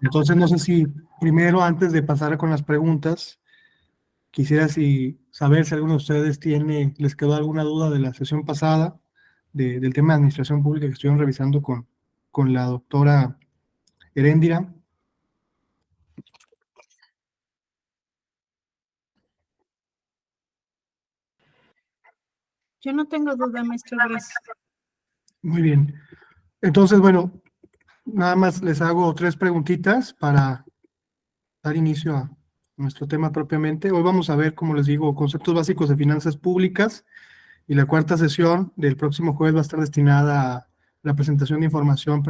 Entonces, no sé si primero, antes de pasar con las preguntas, quisiera saber si alguno de ustedes les quedó alguna duda de la sesión pasada, del tema de administración pública que estuvieron revisando con la doctora Heréndira. Yo no tengo duda, maestro, gracias. Muy bien. Entonces, bueno, nada más les hago 3 preguntitas para dar inicio a nuestro tema propiamente. Hoy vamos a ver, como les digo, conceptos básicos de finanzas públicas, y la cuarta sesión del próximo jueves va a estar destinada a la presentación de información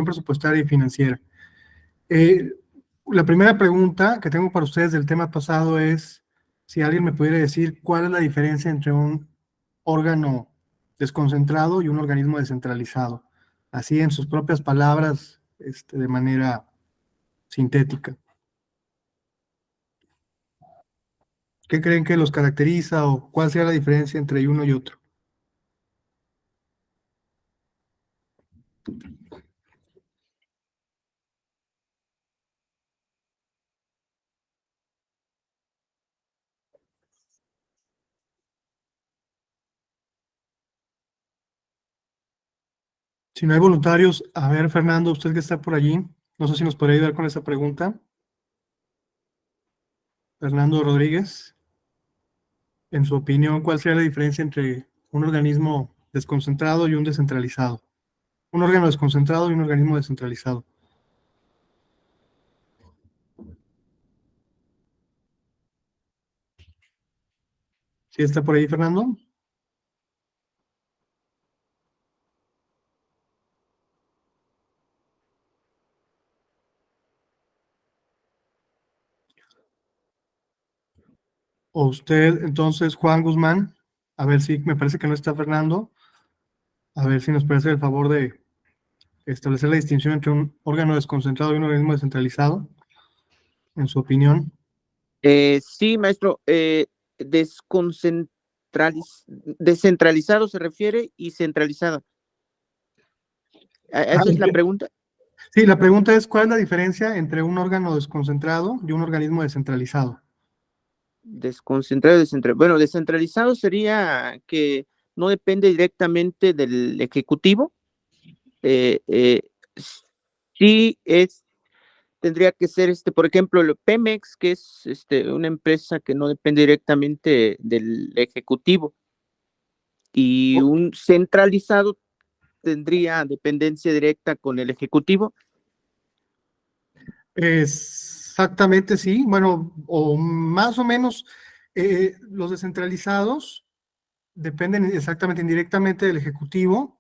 presupuestaria y financiera. La primera pregunta que tengo para ustedes del tema pasado es si alguien me pudiera decir cuál es la diferencia entre un órgano desconcentrado y un organismo descentralizado, así en sus propias palabras, de manera sintética. ¿Qué creen que los caracteriza o cuál sería la diferencia entre uno y otro? Si no hay voluntarios, a ver, Fernando, usted que está por allí, no sé si nos podría ayudar con esa pregunta. Fernando Rodríguez, en su opinión, ¿cuál sería la diferencia entre un organismo desconcentrado y un descentralizado? Un órgano desconcentrado y un organismo descentralizado. ¿Sí está por ahí, Fernando? O usted, entonces, Juan Guzmán, a ver si me parece que no está Fernando, a ver si nos puede hacer el favor de establecer la distinción entre un órgano desconcentrado y un organismo descentralizado, en su opinión. Sí, maestro, descentralizado se refiere y centralizado. ¿Esa es la pregunta? Sí, la pregunta es, ¿cuál es la diferencia entre un órgano desconcentrado y un organismo descentralizado? Desconcentrado, descentralizado. Bueno, descentralizado sería que no depende directamente del Ejecutivo. Sí tendría que ser, por ejemplo, el Pemex, que es una empresa que no depende directamente del Ejecutivo. Y un centralizado tendría dependencia directa con el Ejecutivo. Exactamente, sí. Bueno, o más o menos, los descentralizados dependen exactamente indirectamente del Ejecutivo.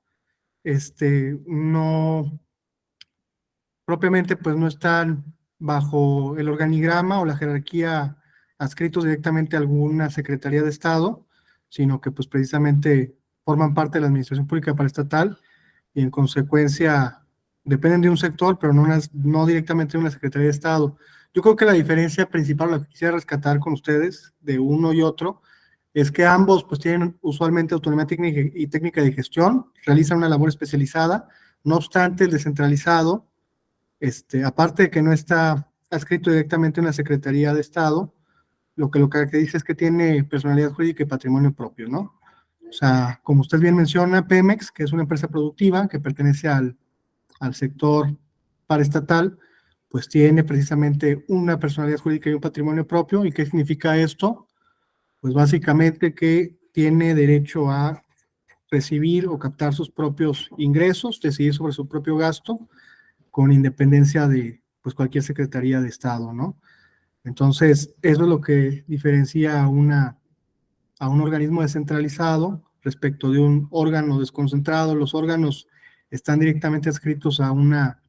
No, propiamente, pues no están bajo el organigrama o la jerarquía adscritos directamente a alguna Secretaría de Estado, sino que pues precisamente forman parte de la Administración Pública Paraestatal y en consecuencia dependen de un sector, pero no directamente de una Secretaría de Estado. Yo creo que la diferencia principal, la que quisiera rescatar con ustedes de uno y otro, es que ambos pues tienen usualmente autonomía técnica y técnica de gestión, realizan una labor especializada. No obstante, el descentralizado, aparte de que no está adscrito directamente a una Secretaría de Estado, lo que lo caracteriza es que tiene personalidad jurídica y patrimonio propio, ¿no? O sea, como usted bien menciona, Pemex, que es una empresa productiva que pertenece al sector paraestatal, pues tiene precisamente una personalidad jurídica y un patrimonio propio. ¿Y qué significa esto? Pues básicamente que tiene derecho a recibir o captar sus propios ingresos, decidir sobre su propio gasto, con independencia de pues cualquier Secretaría de Estado, ¿no? Entonces, eso es lo que diferencia a un organismo descentralizado respecto de un órgano desconcentrado. Los órganos están directamente adscritos a una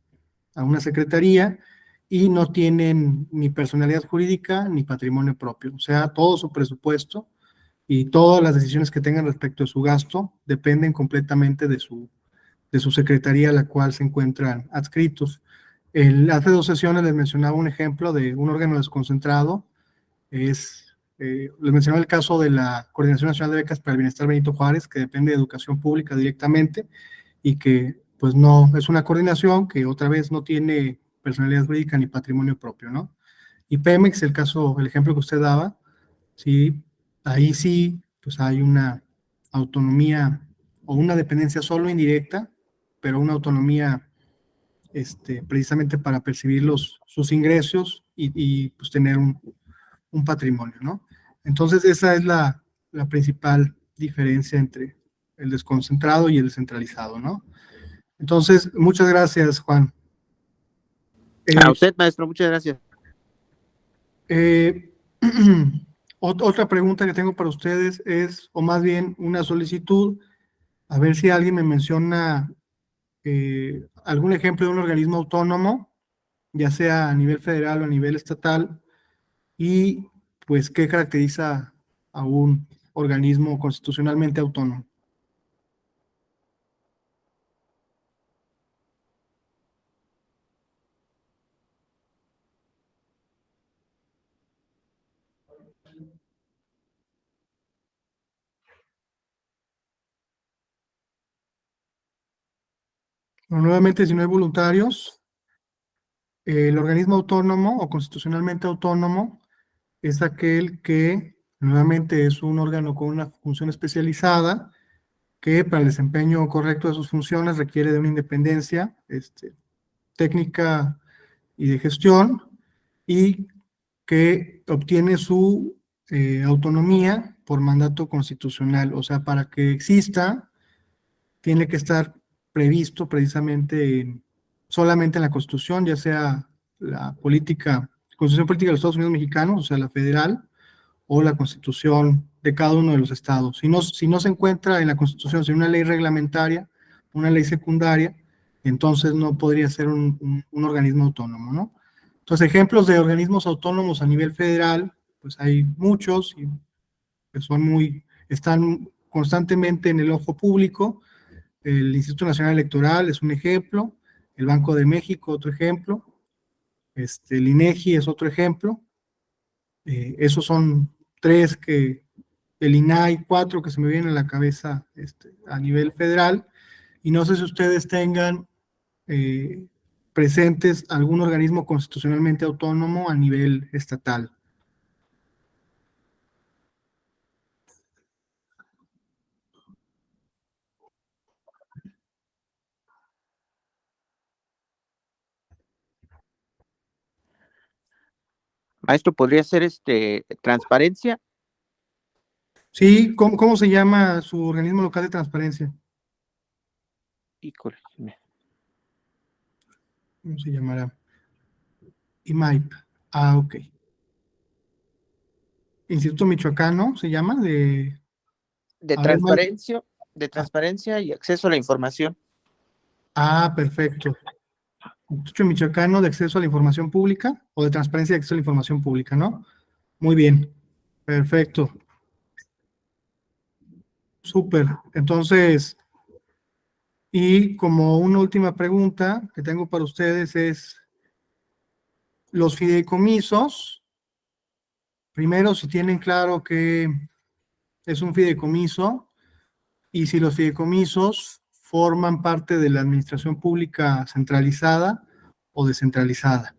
secretaría y no tienen ni personalidad jurídica ni patrimonio propio. O sea, todo su presupuesto y todas las decisiones que tengan respecto a su gasto dependen completamente de su secretaría a la cual se encuentran adscritos. Hace 2 sesiones les mencionaba un ejemplo de un órgano desconcentrado. Les mencionaba el caso de la Coordinación Nacional de Becas para el Bienestar Benito Juárez, que depende de educación pública directamente y que pues no, es una coordinación que otra vez no tiene personalidad jurídica ni patrimonio propio, ¿no? Y Pemex, el ejemplo que usted daba, sí, ahí sí, pues hay una autonomía o una dependencia solo indirecta, pero una autonomía precisamente para percibir sus ingresos y pues tener un patrimonio, ¿no? Entonces esa es la principal diferencia entre el desconcentrado y el descentralizado, ¿no? Entonces, muchas gracias, Juan. A usted, maestro, muchas gracias. Otra pregunta que tengo para ustedes es, o más bien una solicitud, a ver si alguien me menciona algún ejemplo de un organismo autónomo, ya sea a nivel federal o a nivel estatal, y pues qué caracteriza a un organismo constitucionalmente autónomo. Bueno, nuevamente, si no hay voluntarios, el organismo autónomo o constitucionalmente autónomo es aquel que nuevamente es un órgano con una función especializada que para el desempeño correcto de sus funciones requiere de una independencia técnica y de gestión, y que obtiene su autonomía por mandato constitucional. O sea, para que exista, tiene que estar previsto precisamente solamente en la Constitución, ya sea la Constitución Política de los Estados Unidos Mexicanos, o sea, la federal, o la Constitución de cada uno de los estados. Si no se encuentra en la Constitución, sino una ley reglamentaria, una ley secundaria, entonces no podría ser un organismo autónomo, ¿no? Entonces, ejemplos de organismos autónomos a nivel federal, pues hay muchos y que están constantemente en el ojo público. El Instituto Nacional Electoral es un ejemplo, el Banco de México otro ejemplo, el INEGI es otro ejemplo. Esos son tres el INAI, cuatro que se me vienen a la cabeza a nivel federal, y no sé si ustedes tengan presentes algún organismo constitucionalmente autónomo a nivel estatal. Maestro, ¿podría ser transparencia? Sí, ¿cómo se llama su organismo local de transparencia? Híjole. ¿Cómo se llamará? IMAIP. Ah, ok. Instituto Michoacano se llama De a ver, transparencia y acceso a la información. perfecto. Instituto Michoacano de Acceso a la Información Pública o de Transparencia y Acceso a la Información Pública, ¿no? Muy bien, perfecto. Súper. Entonces, y como una última pregunta que tengo para ustedes es, los fideicomisos, primero si tienen claro que es un fideicomiso y si los fideicomisos forman parte de la administración pública centralizada o descentralizada.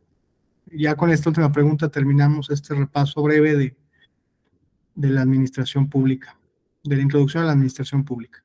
Ya con esta última pregunta terminamos este repaso breve de la administración pública, de la introducción a la administración pública.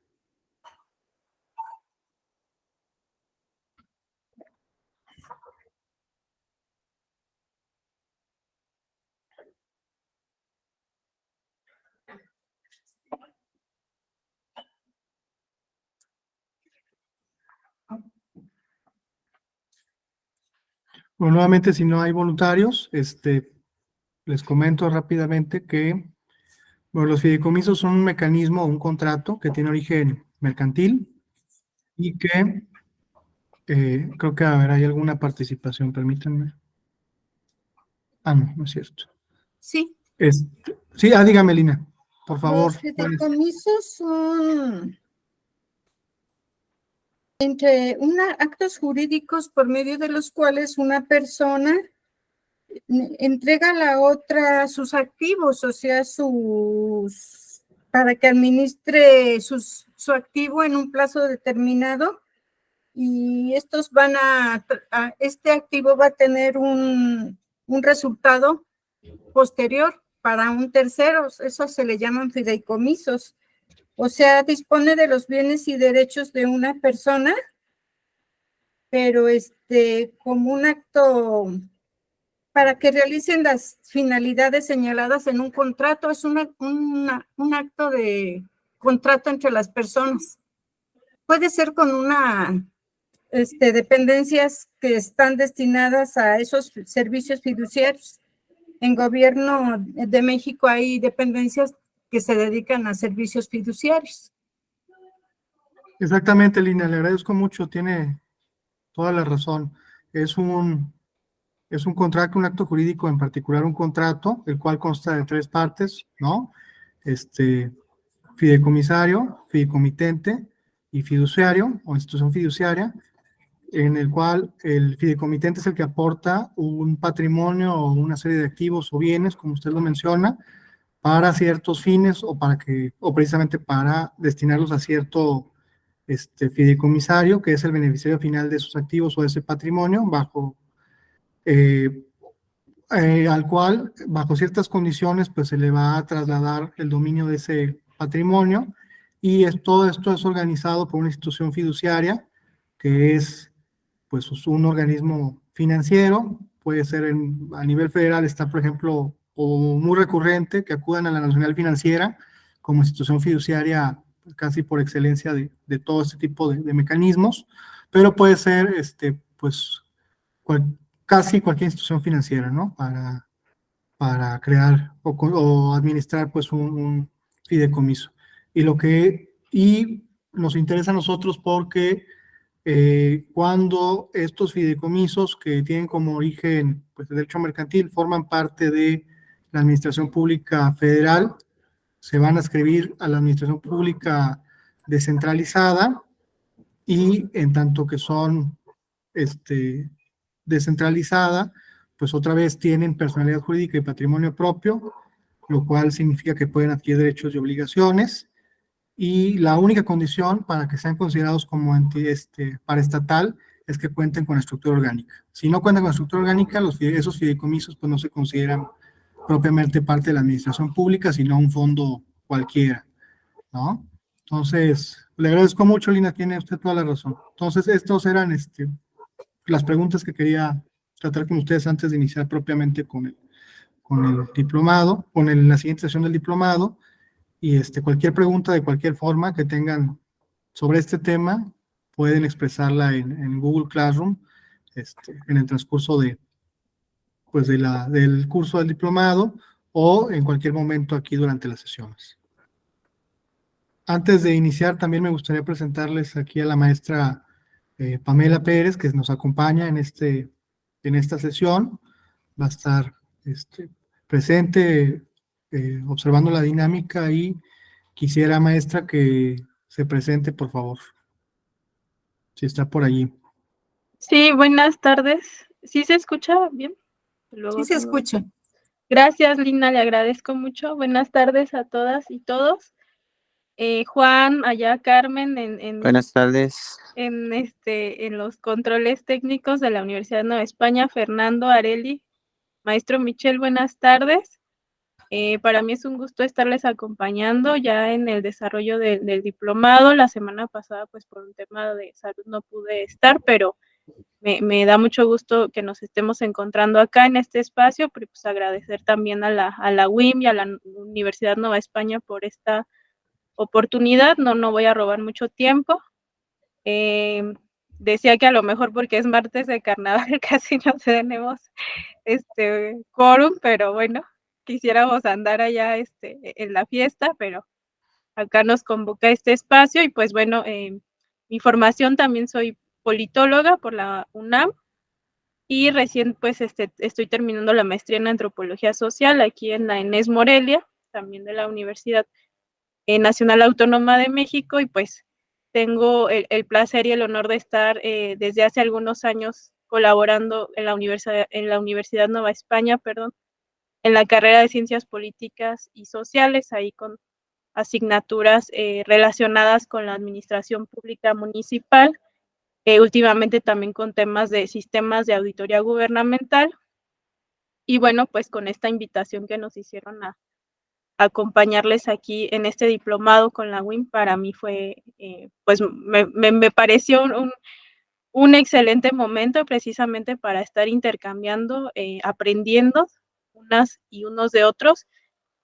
Bueno, nuevamente, si no hay voluntarios, les comento rápidamente que bueno, los fideicomisos son un mecanismo o un contrato que tiene origen mercantil y que creo que, a ver, hay alguna participación, permítanme. Ah, no, no es cierto. Sí, Sí, dígame, Lina, por favor. los fideicomisos son actos jurídicos por medio de los cuales una persona entrega a la otra sus activos, o sea, para que administre su activo en un plazo determinado y estos este activo va a tener un resultado posterior para un tercero. Eso se le llaman fideicomisos. O sea, dispone de los bienes y derechos de una persona, pero como un acto para que realicen las finalidades señaladas en un contrato. Es un acto de contrato entre las personas. Puede ser con dependencias que están destinadas a esos servicios fiduciarios. En Gobierno de México hay dependencias que se dedican a servicios fiduciarios. Exactamente, Lina, le agradezco mucho, tiene toda la razón. Es un contrato, un acto jurídico, en particular un contrato, el cual consta de 3 partes, ¿no? Fideicomisario, fideicomitente y fiduciario o institución fiduciaria, en el cual el fideicomitente es el que aporta un patrimonio o una serie de activos o bienes, como usted lo menciona, para ciertos fines o precisamente para destinarlos a cierto fideicomisario, que es el beneficiario final de esos activos o de ese patrimonio, al cual, bajo ciertas condiciones, pues se le va a trasladar el dominio de ese patrimonio, y todo esto es organizado por una institución fiduciaria, que es pues un organismo financiero. Puede ser a nivel federal, está por ejemplo, o muy recurrente, que acudan a la Nacional Financiera como institución fiduciaria casi por excelencia de todo este tipo de mecanismos, pero puede ser pues casi cualquier institución financiera, ¿no? Para crear o administrar pues un fideicomiso. Y nos interesa a nosotros porque cuando estos fideicomisos, que tienen como origen pues el derecho mercantil, forman parte de la administración pública federal, se van a adscribir a la administración pública descentralizada, y en tanto que son descentralizada, pues otra vez tienen personalidad jurídica y patrimonio propio, lo cual significa que pueden adquirir derechos y obligaciones, y la única condición para que sean considerados como paraestatal es que cuenten con estructura orgánica. Si no cuentan con estructura orgánica, esos fideicomisos pues no se consideran propiamente parte de la administración pública, sino un fondo cualquiera, ¿no? Entonces, le agradezco mucho, Lina, tiene usted toda la razón. Entonces, estos eran las preguntas que quería tratar con ustedes antes de iniciar propiamente con el diplomado, la siguiente sesión del diplomado. Y cualquier pregunta de cualquier forma que tengan sobre este tema, pueden expresarla en Google Classroom en el transcurso del curso del diplomado, o en cualquier momento aquí durante las sesiones. Antes de iniciar, también me gustaría presentarles aquí a la maestra Pamela Pérez, que nos acompaña en esta sesión. Va a estar presente, observando la dinámica, y quisiera, maestra, que se presente, por favor, si está por allí. Sí, buenas tardes. ¿Sí se escucha bien? Sí se escucha. Gracias, Lina, le agradezco mucho. Buenas tardes a todas y todos. Juan, allá Carmen, Buenas tardes. en los controles técnicos de la Universidad de Nueva España, Fernando, Areli, maestro Michel, buenas tardes. Para mí es un gusto estarles acompañando ya en el desarrollo del diplomado. La semana pasada, pues por un tema de salud no pude estar, pero me da mucho gusto que nos estemos encontrando acá en este espacio, pero pues agradecer también a la UIM y a la Universidad Nueva España por esta oportunidad. No voy a robar mucho tiempo. Decía que a lo mejor porque es martes de carnaval casi no tenemos quórum, pero bueno, quisiéramos andar allá en la fiesta, pero acá nos convoca este espacio. Y pues bueno, mi formación, también soy politóloga por la UNAM, y recién pues estoy terminando la maestría en antropología social aquí en la ENES Morelia, también de la Universidad Nacional Autónoma de México, y pues tengo el placer y el honor de estar desde hace algunos años colaborando en la Universidad Nueva España, en la carrera de Ciencias Políticas y Sociales, ahí con asignaturas relacionadas con la administración pública municipal últimamente también con temas de sistemas de auditoría gubernamental. Y bueno, pues con esta invitación que nos hicieron a acompañarles aquí en este diplomado con la UIM, para mí fue, pues me pareció un excelente momento precisamente para estar intercambiando, aprendiendo unas y unos de otros.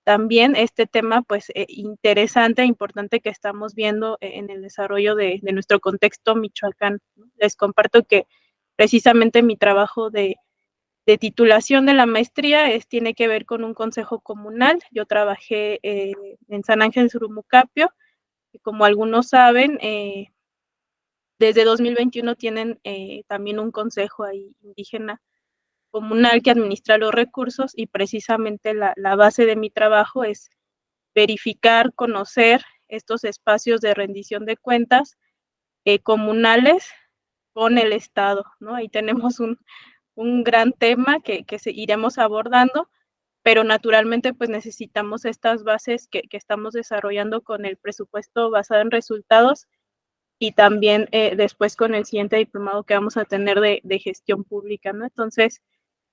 También este tema, pues, interesante e importante que estamos viendo en el desarrollo de nuestro contexto Michoacán, ¿no? Les comparto que precisamente mi trabajo de titulación de la maestría tiene que ver con un consejo comunal. Yo trabajé en San Ángel Surumucapio, y como algunos saben, desde 2021 tienen también un consejo ahí indígena comunal que administra los recursos, y precisamente la base de mi trabajo es verificar, conocer estos espacios de rendición de cuentas comunales con el Estado, ¿no? Ahí tenemos un gran tema que iremos abordando, pero naturalmente pues necesitamos estas bases que estamos desarrollando con el presupuesto basado en resultados, y también después con el siguiente diplomado que vamos a tener de gestión pública, ¿no? Entonces,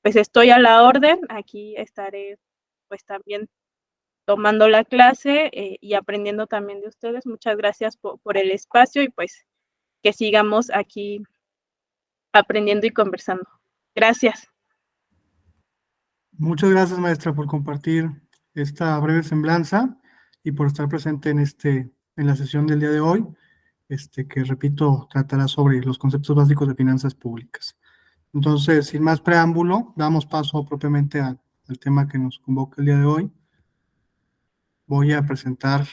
pues estoy a la orden, aquí estaré pues también tomando la clase y aprendiendo también de ustedes. Muchas gracias por el espacio, y pues que sigamos aquí aprendiendo y conversando. Gracias. Muchas gracias, maestra, por compartir esta breve semblanza y por estar presente en la sesión del día de hoy, que repito, tratará sobre los conceptos básicos de finanzas públicas. Entonces, sin más preámbulo, damos paso propiamente al tema que nos convoca el día de hoy. Voy a presentar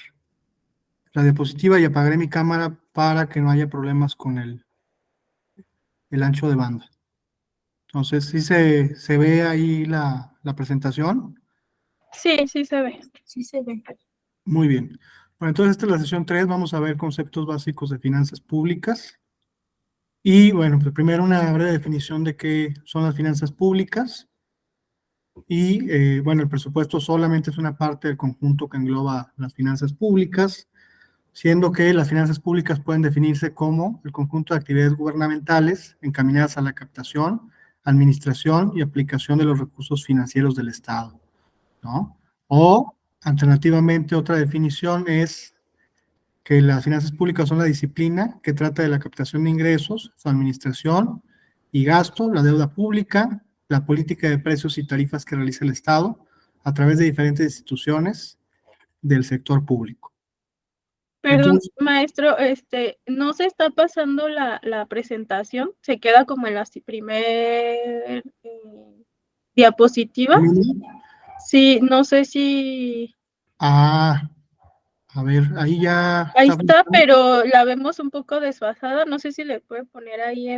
la diapositiva y apagaré mi cámara para que no haya problemas con el ancho de banda. Entonces, ¿sí se ve ahí la presentación? Sí, sí se ve. Sí se ve. Muy bien. Bueno, entonces esta es la sesión 3, vamos a ver conceptos básicos de finanzas públicas. Y bueno, pues primero una breve definición de qué son las finanzas públicas. Y bueno, el presupuesto solamente es una parte del conjunto que engloba las finanzas públicas, siendo que las finanzas públicas pueden definirse como el conjunto de actividades gubernamentales encaminadas a la captación, administración y aplicación de los recursos financieros del Estado, ¿no? O, alternativamente, otra definición es que las finanzas públicas son la disciplina que trata de la captación de ingresos, su administración y gasto, la deuda pública, la política de precios y tarifas que realiza el Estado a través de diferentes instituciones del sector público. Perdón, Entonces, maestro, no se está pasando la presentación, se queda como en la primer diapositiva. Sí, no sé si... a ver, ahí ya Ahí está. está, pero la vemos un poco desfasada. No sé si le puede poner ahí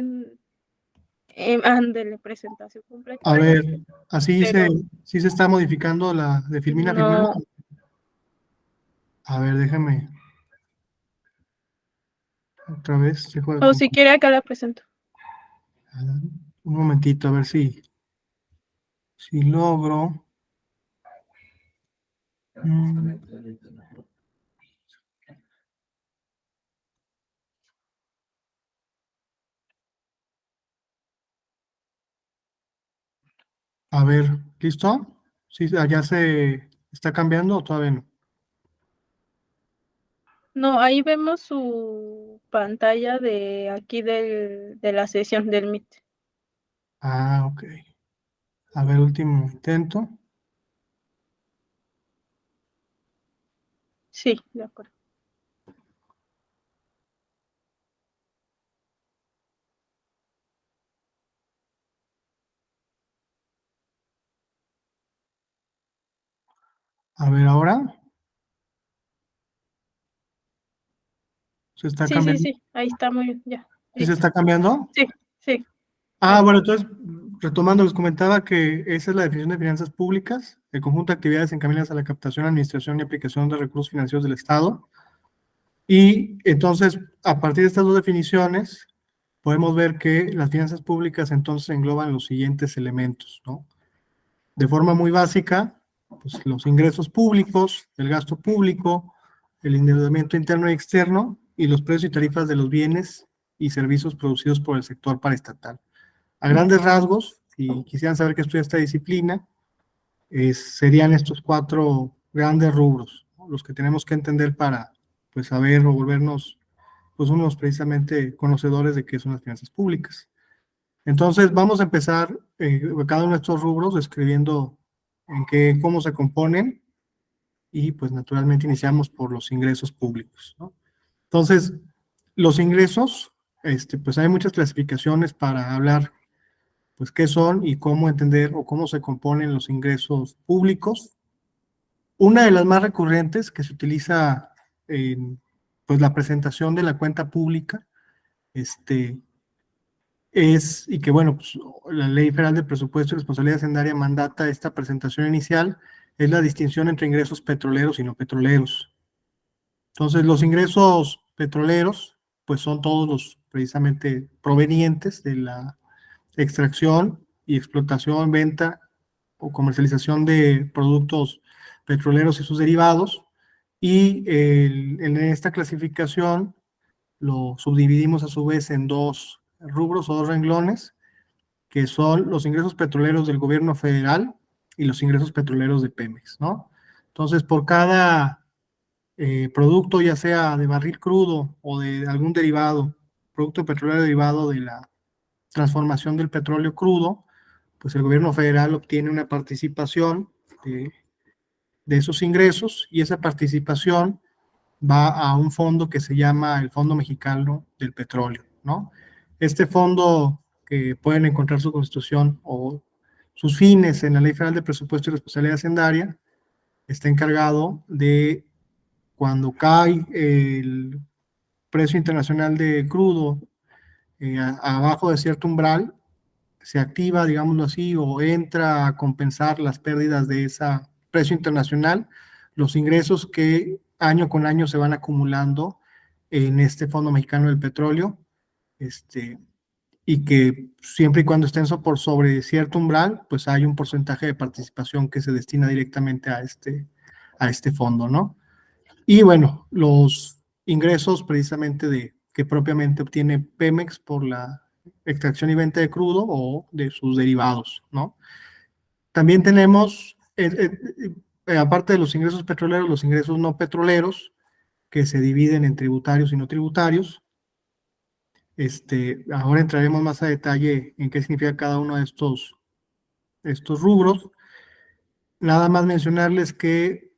ándele, presentación completa. A ver, así Pero sí se está modificando de Filmina a Filmina. no, A ver, déjame otra vez. o si quiere acá la presento. Un momentito, a ver si logro. A ver, ¿listo? ¿Sí, allá se está cambiando o todavía no? No, ahí vemos su pantalla de aquí de la sesión del Meet. Ah, ok. A ver, último intento. Sí, de acuerdo. A ver, ahora. ¿Se está Sí, cambiando? sí, ahí está muy bien, ya. ¿Sí se está cambiando? Sí, sí. Ah, bueno, entonces, retomando, les comentaba que esa es la definición de finanzas públicas, el conjunto de actividades encaminadas a la captación, administración y aplicación de recursos financieros del Estado. Y entonces, a partir de estas dos definiciones, podemos ver que las finanzas públicas entonces engloban los siguientes elementos, ¿no? De forma muy básica, pues los ingresos públicos, el gasto público, el endeudamiento interno y externo, y los precios y tarifas de los bienes y servicios producidos por el sector paraestatal. A grandes rasgos, si quisieran saber qué estudia esta disciplina, serían estos 4 grandes rubros, ¿no?, los que tenemos que entender para, pues, saber o volvernos, pues, unos precisamente conocedores de qué son las finanzas públicas. Entonces, vamos a empezar cada uno de estos rubros describiendo cómo se componen, y pues naturalmente iniciamos por los ingresos públicos, ¿no? Entonces, los ingresos, pues hay muchas clasificaciones para hablar, pues, qué son y cómo entender o cómo se componen los ingresos públicos. Una de las más recurrentes que se utiliza en, pues, la presentación de la cuenta pública, y que, bueno, pues, la Ley Federal de Presupuesto y Responsabilidad Hacendaria mandata esta presentación inicial, es la distinción entre ingresos petroleros y no petroleros. Entonces, los ingresos petroleros, pues, son todos los precisamente provenientes de la extracción y explotación, venta o comercialización de productos petroleros y sus derivados, y en esta clasificación lo subdividimos a su vez en 2 rubros o 2 renglones, que son los ingresos petroleros del gobierno federal y los ingresos petroleros de Pemex, ¿no? Entonces, por cada producto, ya sea de barril crudo o de algún derivado, producto petrolero derivado de la transformación del petróleo crudo, pues el gobierno federal obtiene una participación de esos ingresos, y esa participación va a un fondo que se llama el Fondo Mexicano del Petróleo, ¿no? Este fondo, que pueden encontrar su constitución o sus fines en la Ley Federal de Presupuesto y Responsabilidad Hacendaria, está encargado de, cuando cae el precio internacional de crudo abajo de cierto umbral, se activa, digámoslo así, o entra a compensar las pérdidas de ese precio internacional, los ingresos que año con año se van acumulando en este Fondo Mexicano del Petróleo, y que siempre y cuando estén por sobre cierto umbral, pues hay un porcentaje de participación que se destina directamente a este fondo, ¿no? Y bueno, los ingresos precisamente que propiamente obtiene Pemex por la extracción y venta de crudo o de sus derivados, ¿no? También tenemos, aparte de los ingresos petroleros, los ingresos no petroleros, que se dividen en tributarios y no tributarios. Ahora entraremos más a detalle en qué significa cada uno de estos rubros. Nada más mencionarles que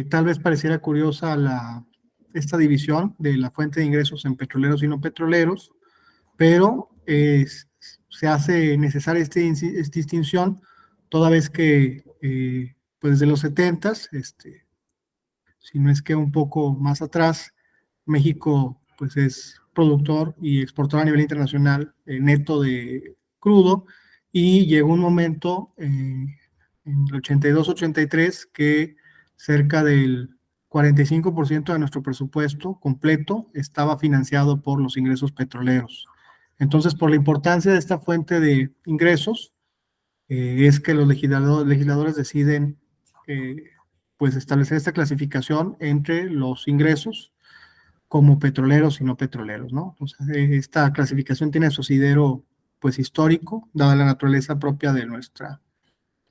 tal vez pareciera curiosa esta división de la fuente de ingresos en petroleros y no petroleros, pero se hace necesaria esta distinción toda vez que pues desde los 70s, si no es que un poco más atrás, México pues es productor y exportador a nivel internacional neto de crudo, y llegó un momento en el 82-83 que cerca del 45% de nuestro presupuesto completo estaba financiado por los ingresos petroleros. Entonces, por la importancia de esta fuente de ingresos, es que los legisladores deciden pues establecer esta clasificación entre los ingresos como petroleros y no petroleros, ¿no? Entonces, esta clasificación tiene su asidero pues histórico, dada la naturaleza propia de nuestra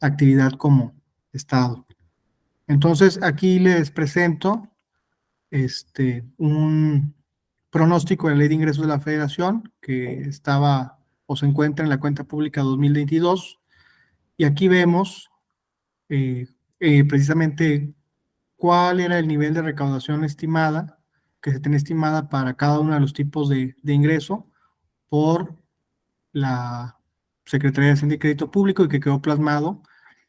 actividad como Estado. Entonces, aquí les presento un pronóstico de la Ley de Ingresos de la Federación, que estaba o se encuentra en la cuenta pública 2022, y aquí vemos precisamente cuál era el nivel de recaudación estimada, que se tiene estimada para cada uno de los tipos de ingreso por la Secretaría de Hacienda y Crédito Público, y que quedó plasmado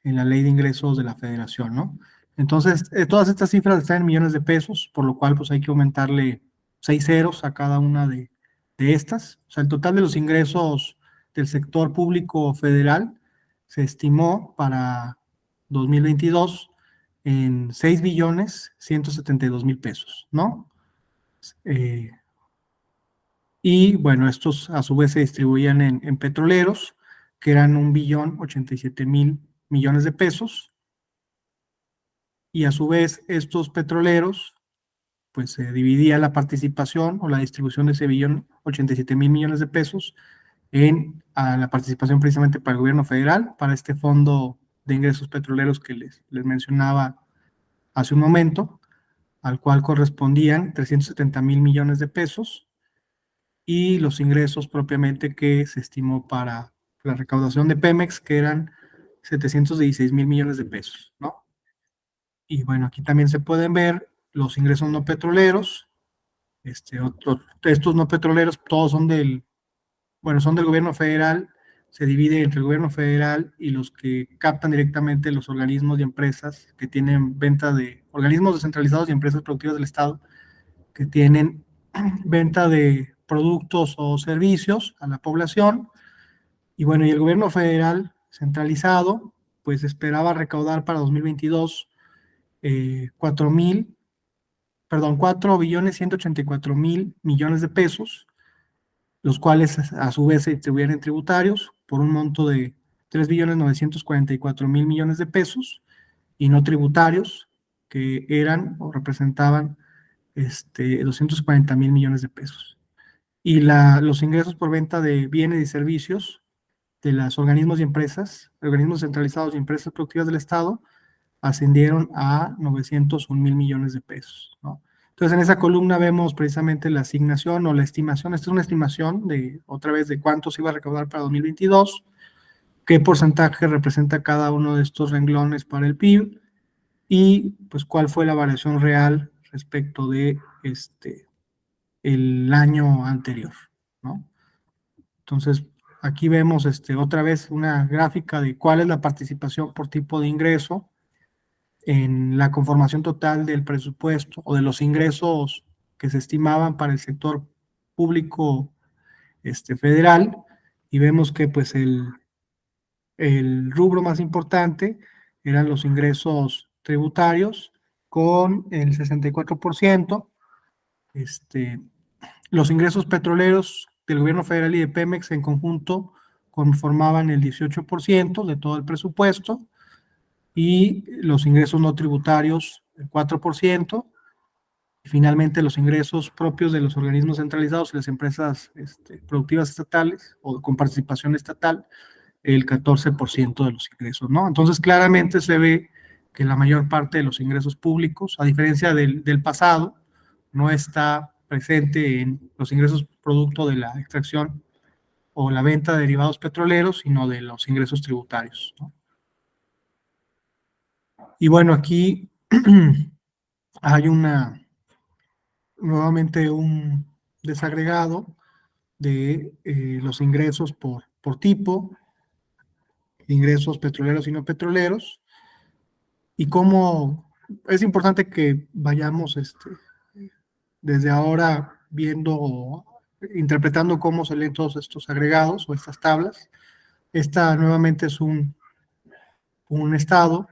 en la Ley de Ingresos de la Federación, ¿no? Entonces, todas estas cifras están en millones de pesos, por lo cual pues hay que aumentarle 6 ceros a cada una de estas. O sea, el total de los ingresos del sector público federal se estimó para 2022 en 6,172,000 pesos, ¿no? Y bueno, estos a su vez se distribuían en petroleros, que eran 1,087,000,000,000 de pesos, y a su vez estos petroleros pues se dividía la participación o la distribución de ese 1,087 millones de pesos a la participación precisamente para el gobierno federal, para este fondo de ingresos petroleros que les mencionaba hace un momento, al cual correspondían 370,000 millones de pesos, y los ingresos propiamente que se estimó para la recaudación de Pemex, que eran 716,000 millones de pesos, ¿no? Y bueno, aquí también se pueden ver los ingresos no petroleros. Estos no petroleros todos son del gobierno federal. Se divide entre el gobierno federal y los que captan directamente los organismos y empresas que tienen venta de organismos descentralizados y empresas productivas del Estado que tienen venta de productos o servicios a la población. Y bueno, y el gobierno federal centralizado, pues esperaba recaudar para 2022 4,184,000 millones de pesos, los cuales a su vez se distribuían en tributarios por un monto de 3,944,000 millones de pesos, y no tributarios, que eran o representaban 240,000 millones de pesos. Y los ingresos por venta de bienes y servicios de los organismos y empresas, organismos centralizados y empresas productivas del Estado, ascendieron a 901,000 millones de pesos, ¿no? Entonces, en esa columna vemos precisamente la asignación o la estimación. Esta es una estimación otra vez, de cuánto se iba a recaudar para 2022, qué porcentaje representa cada uno de estos renglones para el PIB, y pues cuál fue la variación real respecto de el año anterior, ¿no? Entonces, aquí vemos otra vez una gráfica de cuál es la participación por tipo de ingreso en la conformación total del presupuesto o de los ingresos que se estimaban para el sector público federal, y vemos que pues el rubro más importante eran los ingresos tributarios con el 64%, los ingresos petroleros del gobierno federal y de Pemex en conjunto conformaban el 18% de todo el presupuesto, y los ingresos no tributarios el 4%, y finalmente los ingresos propios de los organismos centralizados y las empresas productivas estatales o con participación estatal el 14% de los ingresos, ¿no? Entonces claramente se ve que la mayor parte de los ingresos públicos, a diferencia del pasado, no está presente en los ingresos producto de la extracción o la venta de derivados petroleros, sino de los ingresos tributarios, ¿no? Y bueno, aquí hay nuevamente un desagregado de los ingresos por tipo, ingresos petroleros y no petroleros, y cómo es importante que vayamos desde ahora viendo o interpretando cómo se leen todos estos agregados o estas tablas. Esta nuevamente es un estado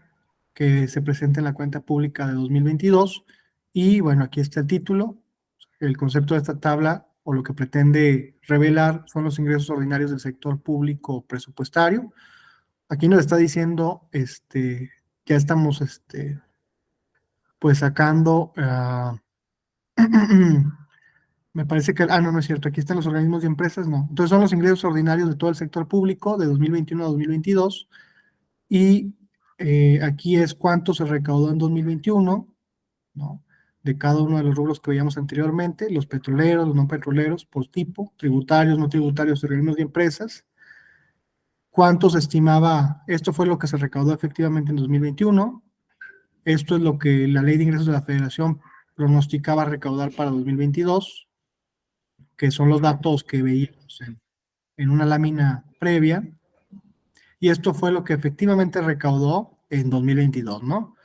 que se presenta en la cuenta pública de 2022, y bueno, aquí está el título. El concepto de esta tabla o lo que pretende revelar son los ingresos ordinarios del sector público presupuestario. Aquí nos está diciendo, ya estamos, pues sacando, me parece que, no es cierto, aquí están los organismos y empresas, no. Entonces son los ingresos ordinarios de todo el sector público de 2021 a 2022, y aquí es cuánto se recaudó en 2021, ¿no? De cada uno de los rubros que veíamos anteriormente, los petroleros, los no petroleros, por tipo, tributarios, no tributarios, organismos y empresas. ¿Cuánto se estimaba? Esto fue lo que se recaudó efectivamente en 2021. Esto es lo que la Ley de Ingresos de la Federación pronosticaba recaudar para 2022, que son los datos que veíamos en una lámina previa. Y esto fue lo que efectivamente recaudó en 2022, ¿no?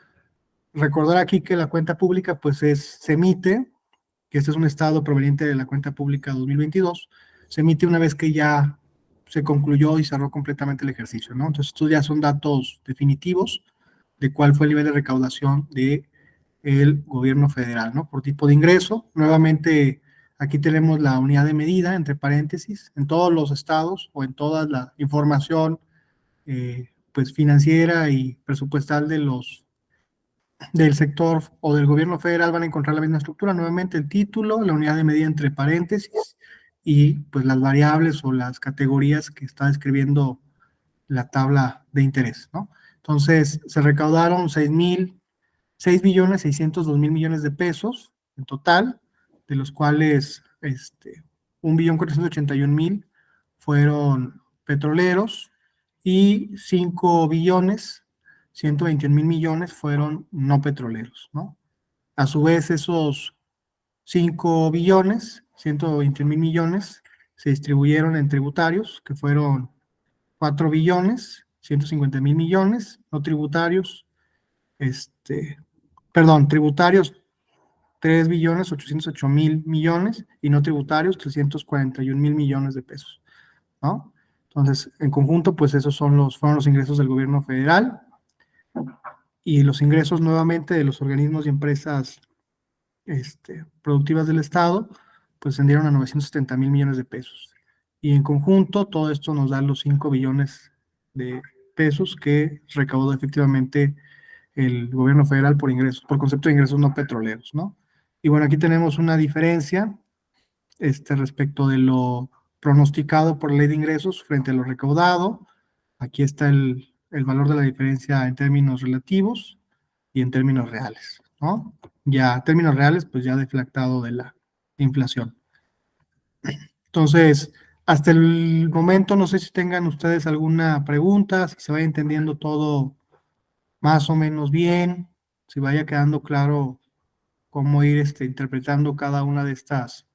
Recordar aquí que la cuenta pública pues se emite, que este es un estado proveniente de la cuenta pública 2022, se emite una vez que ya se concluyó y cerró completamente el ejercicio, ¿no? Entonces estos ya son datos definitivos de cuál fue el nivel de recaudación del gobierno federal, ¿no? Por tipo de ingreso. Nuevamente aquí tenemos la unidad de medida, entre paréntesis, en todos los estados o en toda la información pues financiera y presupuestal de los del sector o del gobierno federal van a encontrar la misma estructura, nuevamente el título, la unidad de medida entre paréntesis y pues las variables o las categorías que está describiendo la tabla de interés, ¿no? Entonces, se recaudaron 6.602.000 millones de pesos en total, de los cuales 1.481.000 fueron petroleros y 5.121.000 millones fueron no petroleros, ¿no? A su vez, esos 5.121.000 millones se distribuyeron en tributarios, que fueron 4.150.000 millones, no tributarios, tributarios 3.808.000 millones y no tributarios 341.000 millones de pesos, ¿no? Entonces, en conjunto, pues esos fueron los ingresos del gobierno federal y los ingresos nuevamente de los organismos y empresas productivas del Estado, pues ascendieron a 970.000 millones de pesos. Y en conjunto, todo esto nos da los 5 billones de pesos que recaudó efectivamente el gobierno federal por ingresos, por concepto de ingresos no petroleros, ¿no? Y bueno, aquí tenemos una diferencia respecto de lo pronosticado por la ley de ingresos frente a lo recaudado. Aquí está el valor de la diferencia en términos relativos y en términos reales, ¿no? Ya términos reales, pues ya deflactado de la inflación. Entonces, hasta el momento, no sé si tengan ustedes alguna pregunta, si se vaya entendiendo todo más o menos bien, si vaya quedando claro cómo ir interpretando cada una de estas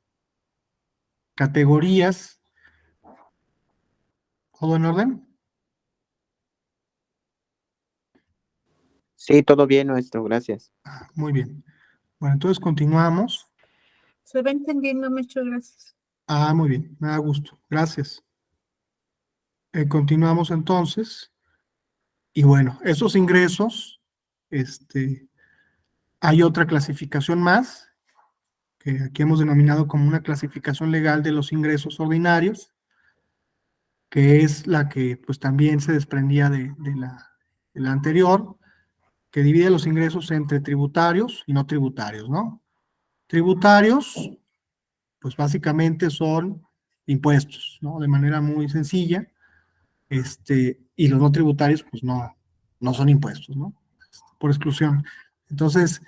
categorías. ¿Todo en orden? Sí, todo bien, maestro, gracias. Muy bien. Bueno, entonces continuamos. Se va entendiendo, muchas gracias. Muy bien, me da gusto. Gracias. Continuamos entonces. Y bueno, esos ingresos, hay otra clasificación más, que aquí hemos denominado como una clasificación legal de los ingresos ordinarios, que es la que pues también se desprendía de la anterior, que divide los ingresos entre tributarios y no tributarios, ¿no? Tributarios, pues básicamente son impuestos, ¿no? De manera muy sencilla, y los no tributarios, pues no son impuestos, ¿no? Por exclusión. Entonces,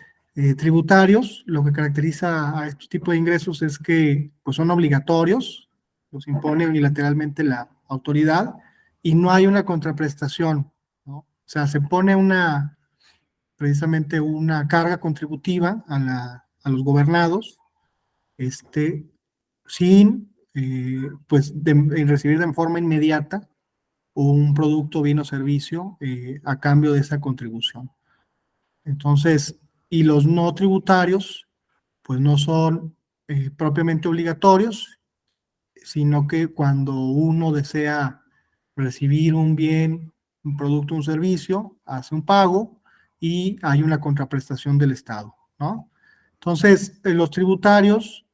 tributarios, lo que caracteriza a este tipo de ingresos es que pues son obligatorios, los impone unilateralmente la autoridad y no hay una contraprestación, ¿no? O sea, se pone precisamente una carga contributiva a los gobernados, sin pues recibir de forma inmediata un producto, bien o servicio a cambio de esa contribución. Entonces, y los no tributarios, pues no son propiamente obligatorios, sino que cuando uno desea recibir un bien, un producto, un servicio, hace un pago y hay una contraprestación del Estado, ¿no? Entonces, los tributarios,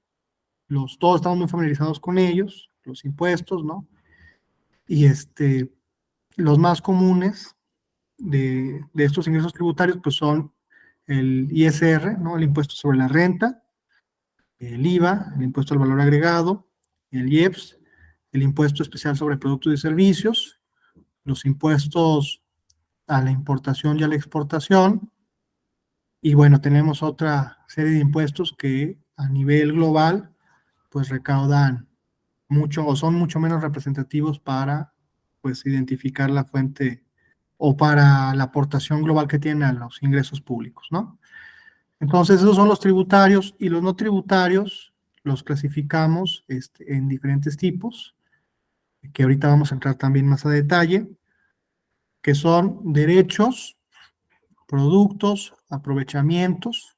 todos estamos muy familiarizados con ellos, los impuestos, ¿no? Y los más comunes de estos ingresos tributarios, pues son el ISR, ¿no? El impuesto sobre la renta, el IVA, el impuesto al valor agregado, el IEPS, el impuesto especial sobre productos y servicios, los impuestos a la importación y a la exportación, y bueno, tenemos otra serie de impuestos que a nivel global, pues recaudan mucho o son mucho menos representativos para, pues, identificar la fuente o para la aportación global que tienen a los ingresos públicos, ¿no? Entonces, esos son los tributarios y los no tributarios los clasificamos en diferentes tipos, que ahorita vamos a entrar también más a detalle, que son derechos, productos, aprovechamientos,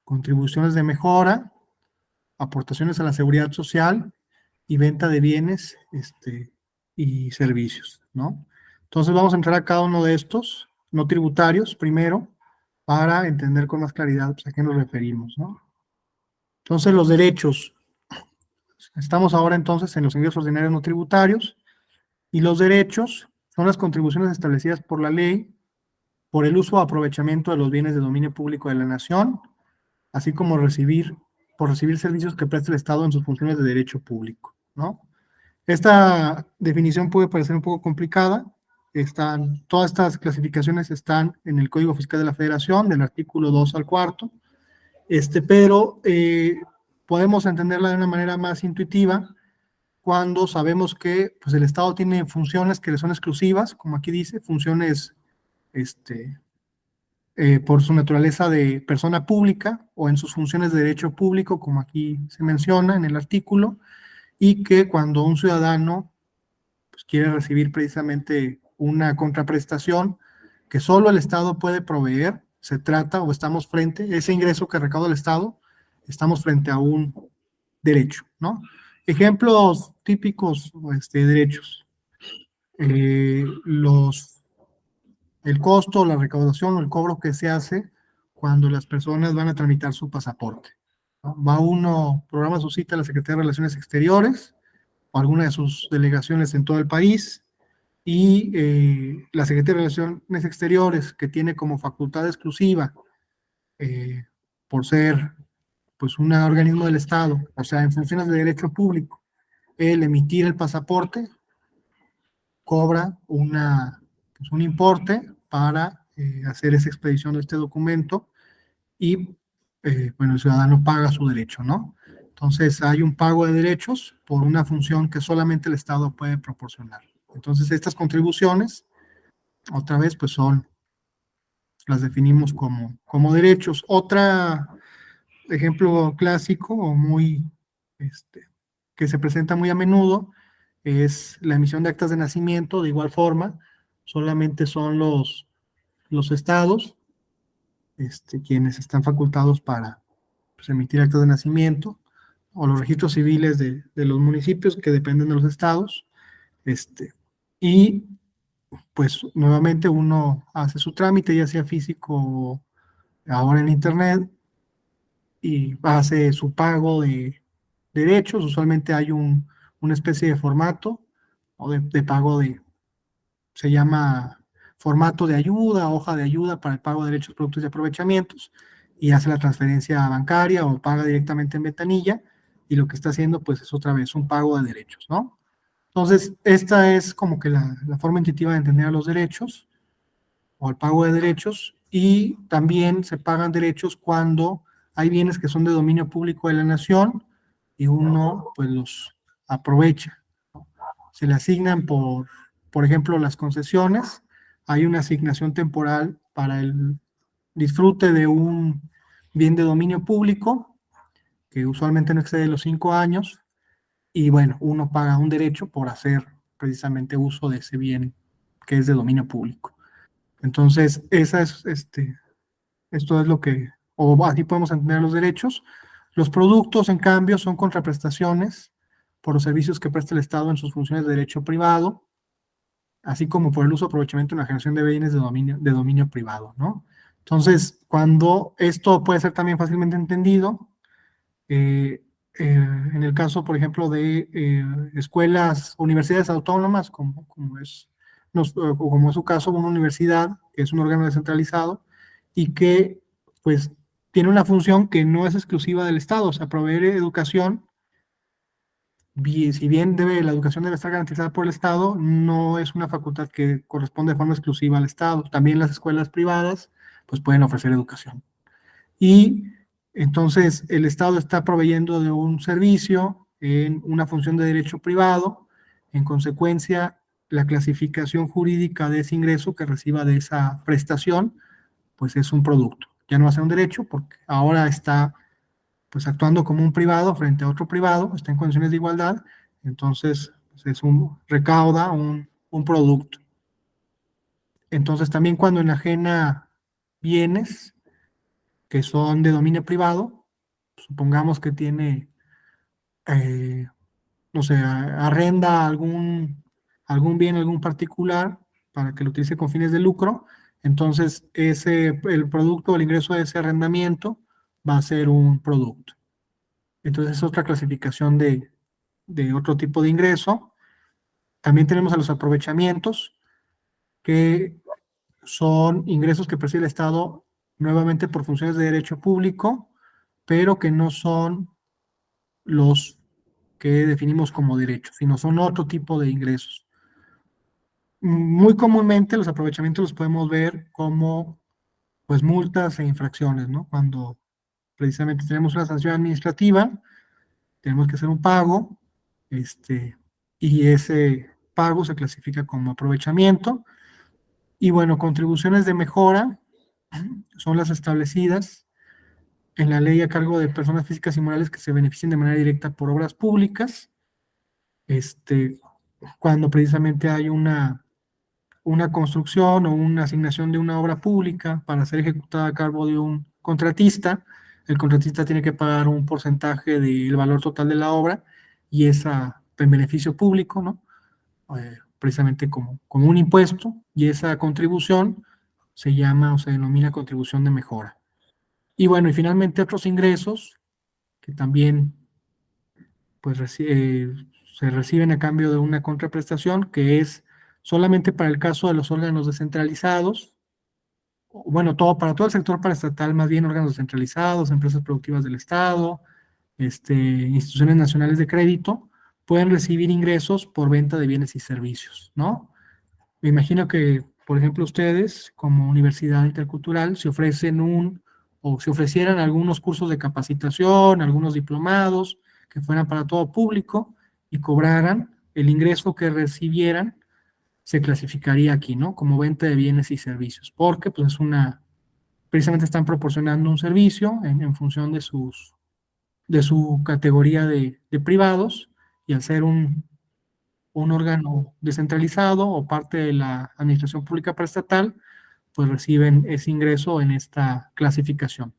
contribuciones de mejora, aportaciones a la seguridad social y venta de bienes y servicios, ¿no? Entonces vamos a entrar a cada uno de estos no tributarios primero para entender con más claridad pues, a qué nos referimos, ¿no? Entonces los derechos, estamos ahora entonces en los ingresos ordinarios no tributarios y los derechos son las contribuciones establecidas por la ley por el uso o aprovechamiento de los bienes de dominio público de la nación, así como por recibir servicios que presta el Estado en sus funciones de derecho público, ¿no? Esta definición puede parecer un poco complicada. Todas estas clasificaciones están en el Código Fiscal de la Federación, del artículo 2 al 4, pero podemos entenderla de una manera más intuitiva cuando sabemos que pues, el Estado tiene funciones que le son exclusivas, como aquí dice, funciones por su naturaleza de persona pública o en sus funciones de derecho público, como aquí se menciona en el artículo, y que cuando un ciudadano pues, quiere recibir precisamente una contraprestación que solo el Estado puede proveer, se trata o estamos frente, ese ingreso que recauda el Estado, estamos frente a un derecho, ¿no? Ejemplos típicos de derechos. El costo, la recaudación o el cobro que se hace cuando las personas van a tramitar su pasaporte, ¿no? Va uno, programa su cita a la Secretaría de Relaciones Exteriores o alguna de sus delegaciones en todo el país, y la Secretaría de Relaciones Exteriores, que tiene como facultad exclusiva, por ser pues un organismo del Estado, o sea, en funciones de derecho público, el emitir el pasaporte, cobra pues un importe para hacer esa expedición de este documento y, bueno, el ciudadano paga su derecho, ¿no? Entonces, hay un pago de derechos por una función que solamente el Estado puede proporcionar. Entonces, estas contribuciones, otra vez, pues las definimos como derechos. Otra ejemplo clásico o que se presenta muy a menudo es la emisión de actas de nacimiento. De igual forma, solamente son los estados quienes están facultados para pues, emitir actas de nacimiento, o los registros civiles de los municipios que dependen de los estados. Y pues nuevamente uno hace su trámite, ya sea físico o ahora en internet, y hace su pago de derechos. Usualmente hay una especie de formato o de pago se llama formato de ayuda, hoja de ayuda para el pago de derechos, productos y aprovechamientos, y hace la transferencia bancaria o paga directamente en ventanilla, y lo que está haciendo pues es otra vez un pago de derechos, ¿no? Entonces, esta es como que la forma intuitiva de entender a los derechos o el pago de derechos. Y también se pagan derechos cuando hay bienes que son de dominio público de la nación y uno pues los aprovecha, ¿no? Se le asignan por ejemplo, las concesiones. Hay una asignación temporal para el disfrute de un bien de dominio público que usualmente no excede los 5 años, y bueno, uno paga un derecho por hacer precisamente uso de ese bien que es de dominio público. Entonces, esto es lo que, o así podemos entender los derechos. Los productos, en cambio, son contraprestaciones por los servicios que presta el Estado en sus funciones de derecho privado, así como por el uso, aprovechamiento y la generación de bienes de dominio privado, ¿no? Entonces, cuando esto puede ser también fácilmente entendido, en el caso, por ejemplo, de escuelas, universidades autónomas, como es su caso, una universidad, que es un órgano descentralizado y que, pues, tiene una función que no es exclusiva del Estado, o sea, proveer educación. Si bien la educación debe estar garantizada por el Estado, no es una facultad que corresponde de forma exclusiva al Estado. También las escuelas privadas, pues, pueden ofrecer educación. Y entonces el Estado está proveyendo de un servicio en una función de derecho privado. En consecuencia, la clasificación jurídica de ese ingreso que reciba de esa prestación, pues es un producto. Ya no va a ser un derecho porque ahora está pues actuando como un privado frente a otro privado, está en condiciones de igualdad. Entonces pues, recauda un producto. Entonces también cuando enajena bienes que son de dominio privado, supongamos que tiene, no sé, arrenda algún bien, algún particular para que lo utilice con fines de lucro. Entonces el producto, el ingreso de ese arrendamiento va a ser un producto. Entonces es otra clasificación de otro tipo de ingreso. También tenemos a los aprovechamientos, que son ingresos que percibe el Estado nuevamente por funciones de derecho público, pero que no son los que definimos como derechos, sino son otro tipo de ingresos. Muy comúnmente los aprovechamientos los podemos ver como pues multas e infracciones, ¿no? Cuando precisamente tenemos una sanción administrativa, tenemos que hacer un pago, y ese pago se clasifica como aprovechamiento. Y bueno, contribuciones de mejora son las establecidas en la ley a cargo de personas físicas y morales que se beneficien de manera directa por obras públicas, cuando precisamente hay una construcción o una asignación de una obra pública para ser ejecutada a cargo de un contratista. El contratista tiene que pagar un porcentaje del valor total de la obra y esa en beneficio público, ¿no? Precisamente como un impuesto, y esa contribución se llama o se denomina contribución de mejora. Y bueno, y finalmente otros ingresos que también pues se reciben a cambio de una contraprestación, que es solamente para el caso de los órganos descentralizados, bueno, para todo el sector paraestatal, más bien órganos descentralizados, empresas productivas del Estado, instituciones nacionales de crédito, pueden recibir ingresos por venta de bienes y servicios, ¿no? Me imagino que, por ejemplo, ustedes, como Universidad Intercultural, se ofrecieran algunos cursos de capacitación, algunos diplomados, que fueran para todo público y cobraran el ingreso que recibieran, se clasificaría aquí, ¿no? Como venta de bienes y servicios, porque pues precisamente están proporcionando un servicio en función de su categoría de privados, y al ser un órgano descentralizado o parte de la administración pública paraestatal, pues reciben ese ingreso en esta clasificación.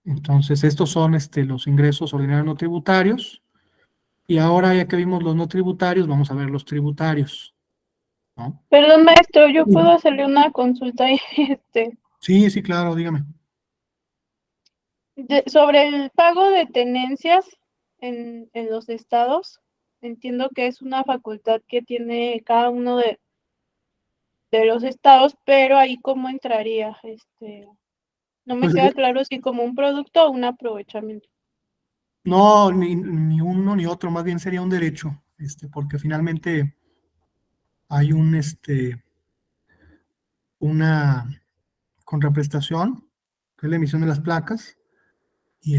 Entonces, estos son los ingresos ordinarios no tributarios. Y ahora, ya que vimos los no tributarios, vamos a ver los tributarios, ¿no? Perdón, maestro, yo puedo hacerle una consulta ahí, Sí, claro, dígame. sobre el pago de tenencias en los estados. Entiendo que es una facultad que tiene cada uno de los estados, pero ahí cómo entraría, no me Pues, queda claro si como un producto o un aprovechamiento. no, ni uno ni otro, más bien sería un derecho, porque finalmente hay una contraprestación, que es la emisión de las placas, y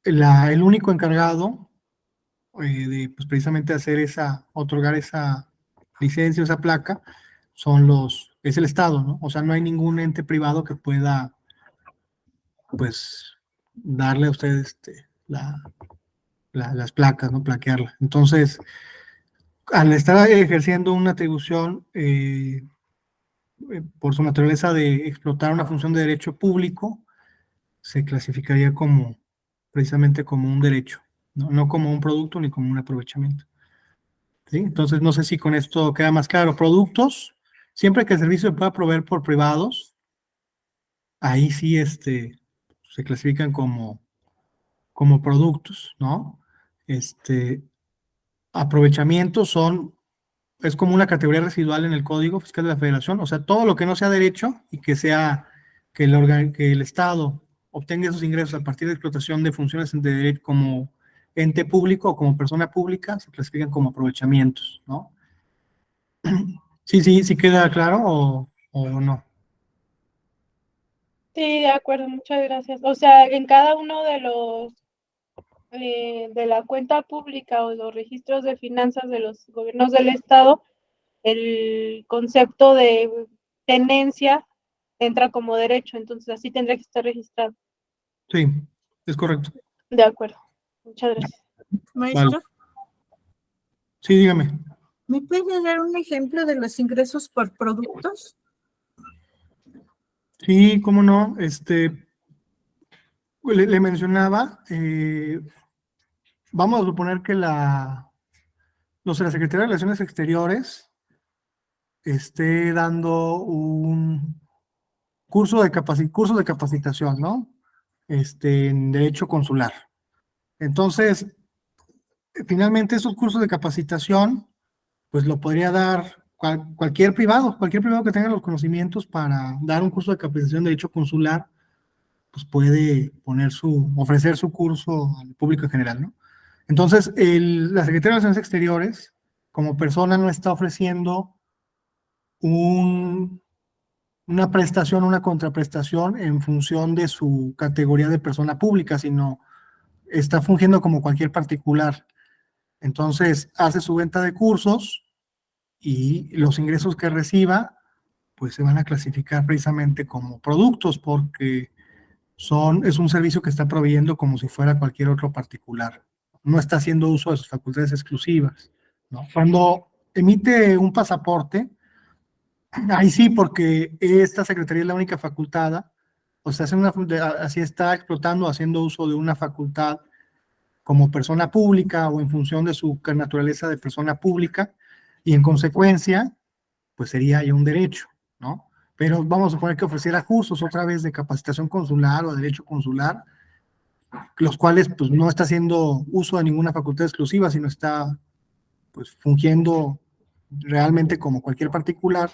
el único encargado de pues, precisamente otorgar esa licencia, esa placa, es el Estado, ¿no? O sea, no hay ningún ente privado que pueda, pues, darle a usted las placas, ¿no? Plaquearla. Entonces, al estar ejerciendo una atribución por su naturaleza de explotar una función de derecho público, se clasificaría precisamente como un derecho, ¿no? No como un producto ni como un aprovechamiento. ¿Sí? Entonces, no sé si con esto queda más claro. Productos, siempre que el servicio se pueda proveer por privados, ahí sí se clasifican como productos, ¿no? Aprovechamientos es como una categoría residual en el Código Fiscal de la Federación, o sea, todo lo que no sea derecho y que el Estado obtenga esos ingresos a partir de explotación de funciones de derecho como ente público o como persona pública, se clasifican como aprovechamientos, ¿no? Sí queda claro o no. Sí, de acuerdo, muchas gracias. O sea, en cada uno de los de la cuenta pública o los registros de finanzas de los gobiernos del estado, el concepto de tenencia entra como derecho, entonces así tendría que estar registrado. Sí, es correcto. De acuerdo, muchas gracias. Maestro, Vale. Sí, dígame. ¿me puede dar un ejemplo de los ingresos por productos? Sí, cómo no. Le mencionaba, vamos a suponer que la Secretaría de Relaciones Exteriores esté dando un cursos de capacitación, ¿no? En Derecho Consular. Entonces, finalmente esos cursos de capacitación, pues lo podría dar cualquier privado que tenga los conocimientos para dar un curso de capacitación de derecho consular, pues puede ofrecer su curso al público en general, ¿no? Entonces, la Secretaría de Relaciones Exteriores, como persona, no está ofreciendo una prestación, una contraprestación en función de su categoría de persona pública, sino está fungiendo como cualquier particular. Entonces, hace su venta de cursos y los ingresos que reciba, pues se van a clasificar precisamente como productos, porque es un servicio que está proveyendo como si fuera cualquier otro particular. No está haciendo uso de sus facultades exclusivas, ¿no? Cuando emite un pasaporte, ahí sí, porque esta secretaría es la única facultada, o sea, así está explotando, haciendo uso de una facultad como persona pública o en función de su naturaleza de persona pública, y en consecuencia, pues sería ya un derecho, ¿no? Pero vamos a suponer que ofreciera cursos otra vez de capacitación consular o de derecho consular, los cuales pues no está haciendo uso de ninguna facultad exclusiva, sino está pues fungiendo realmente como cualquier particular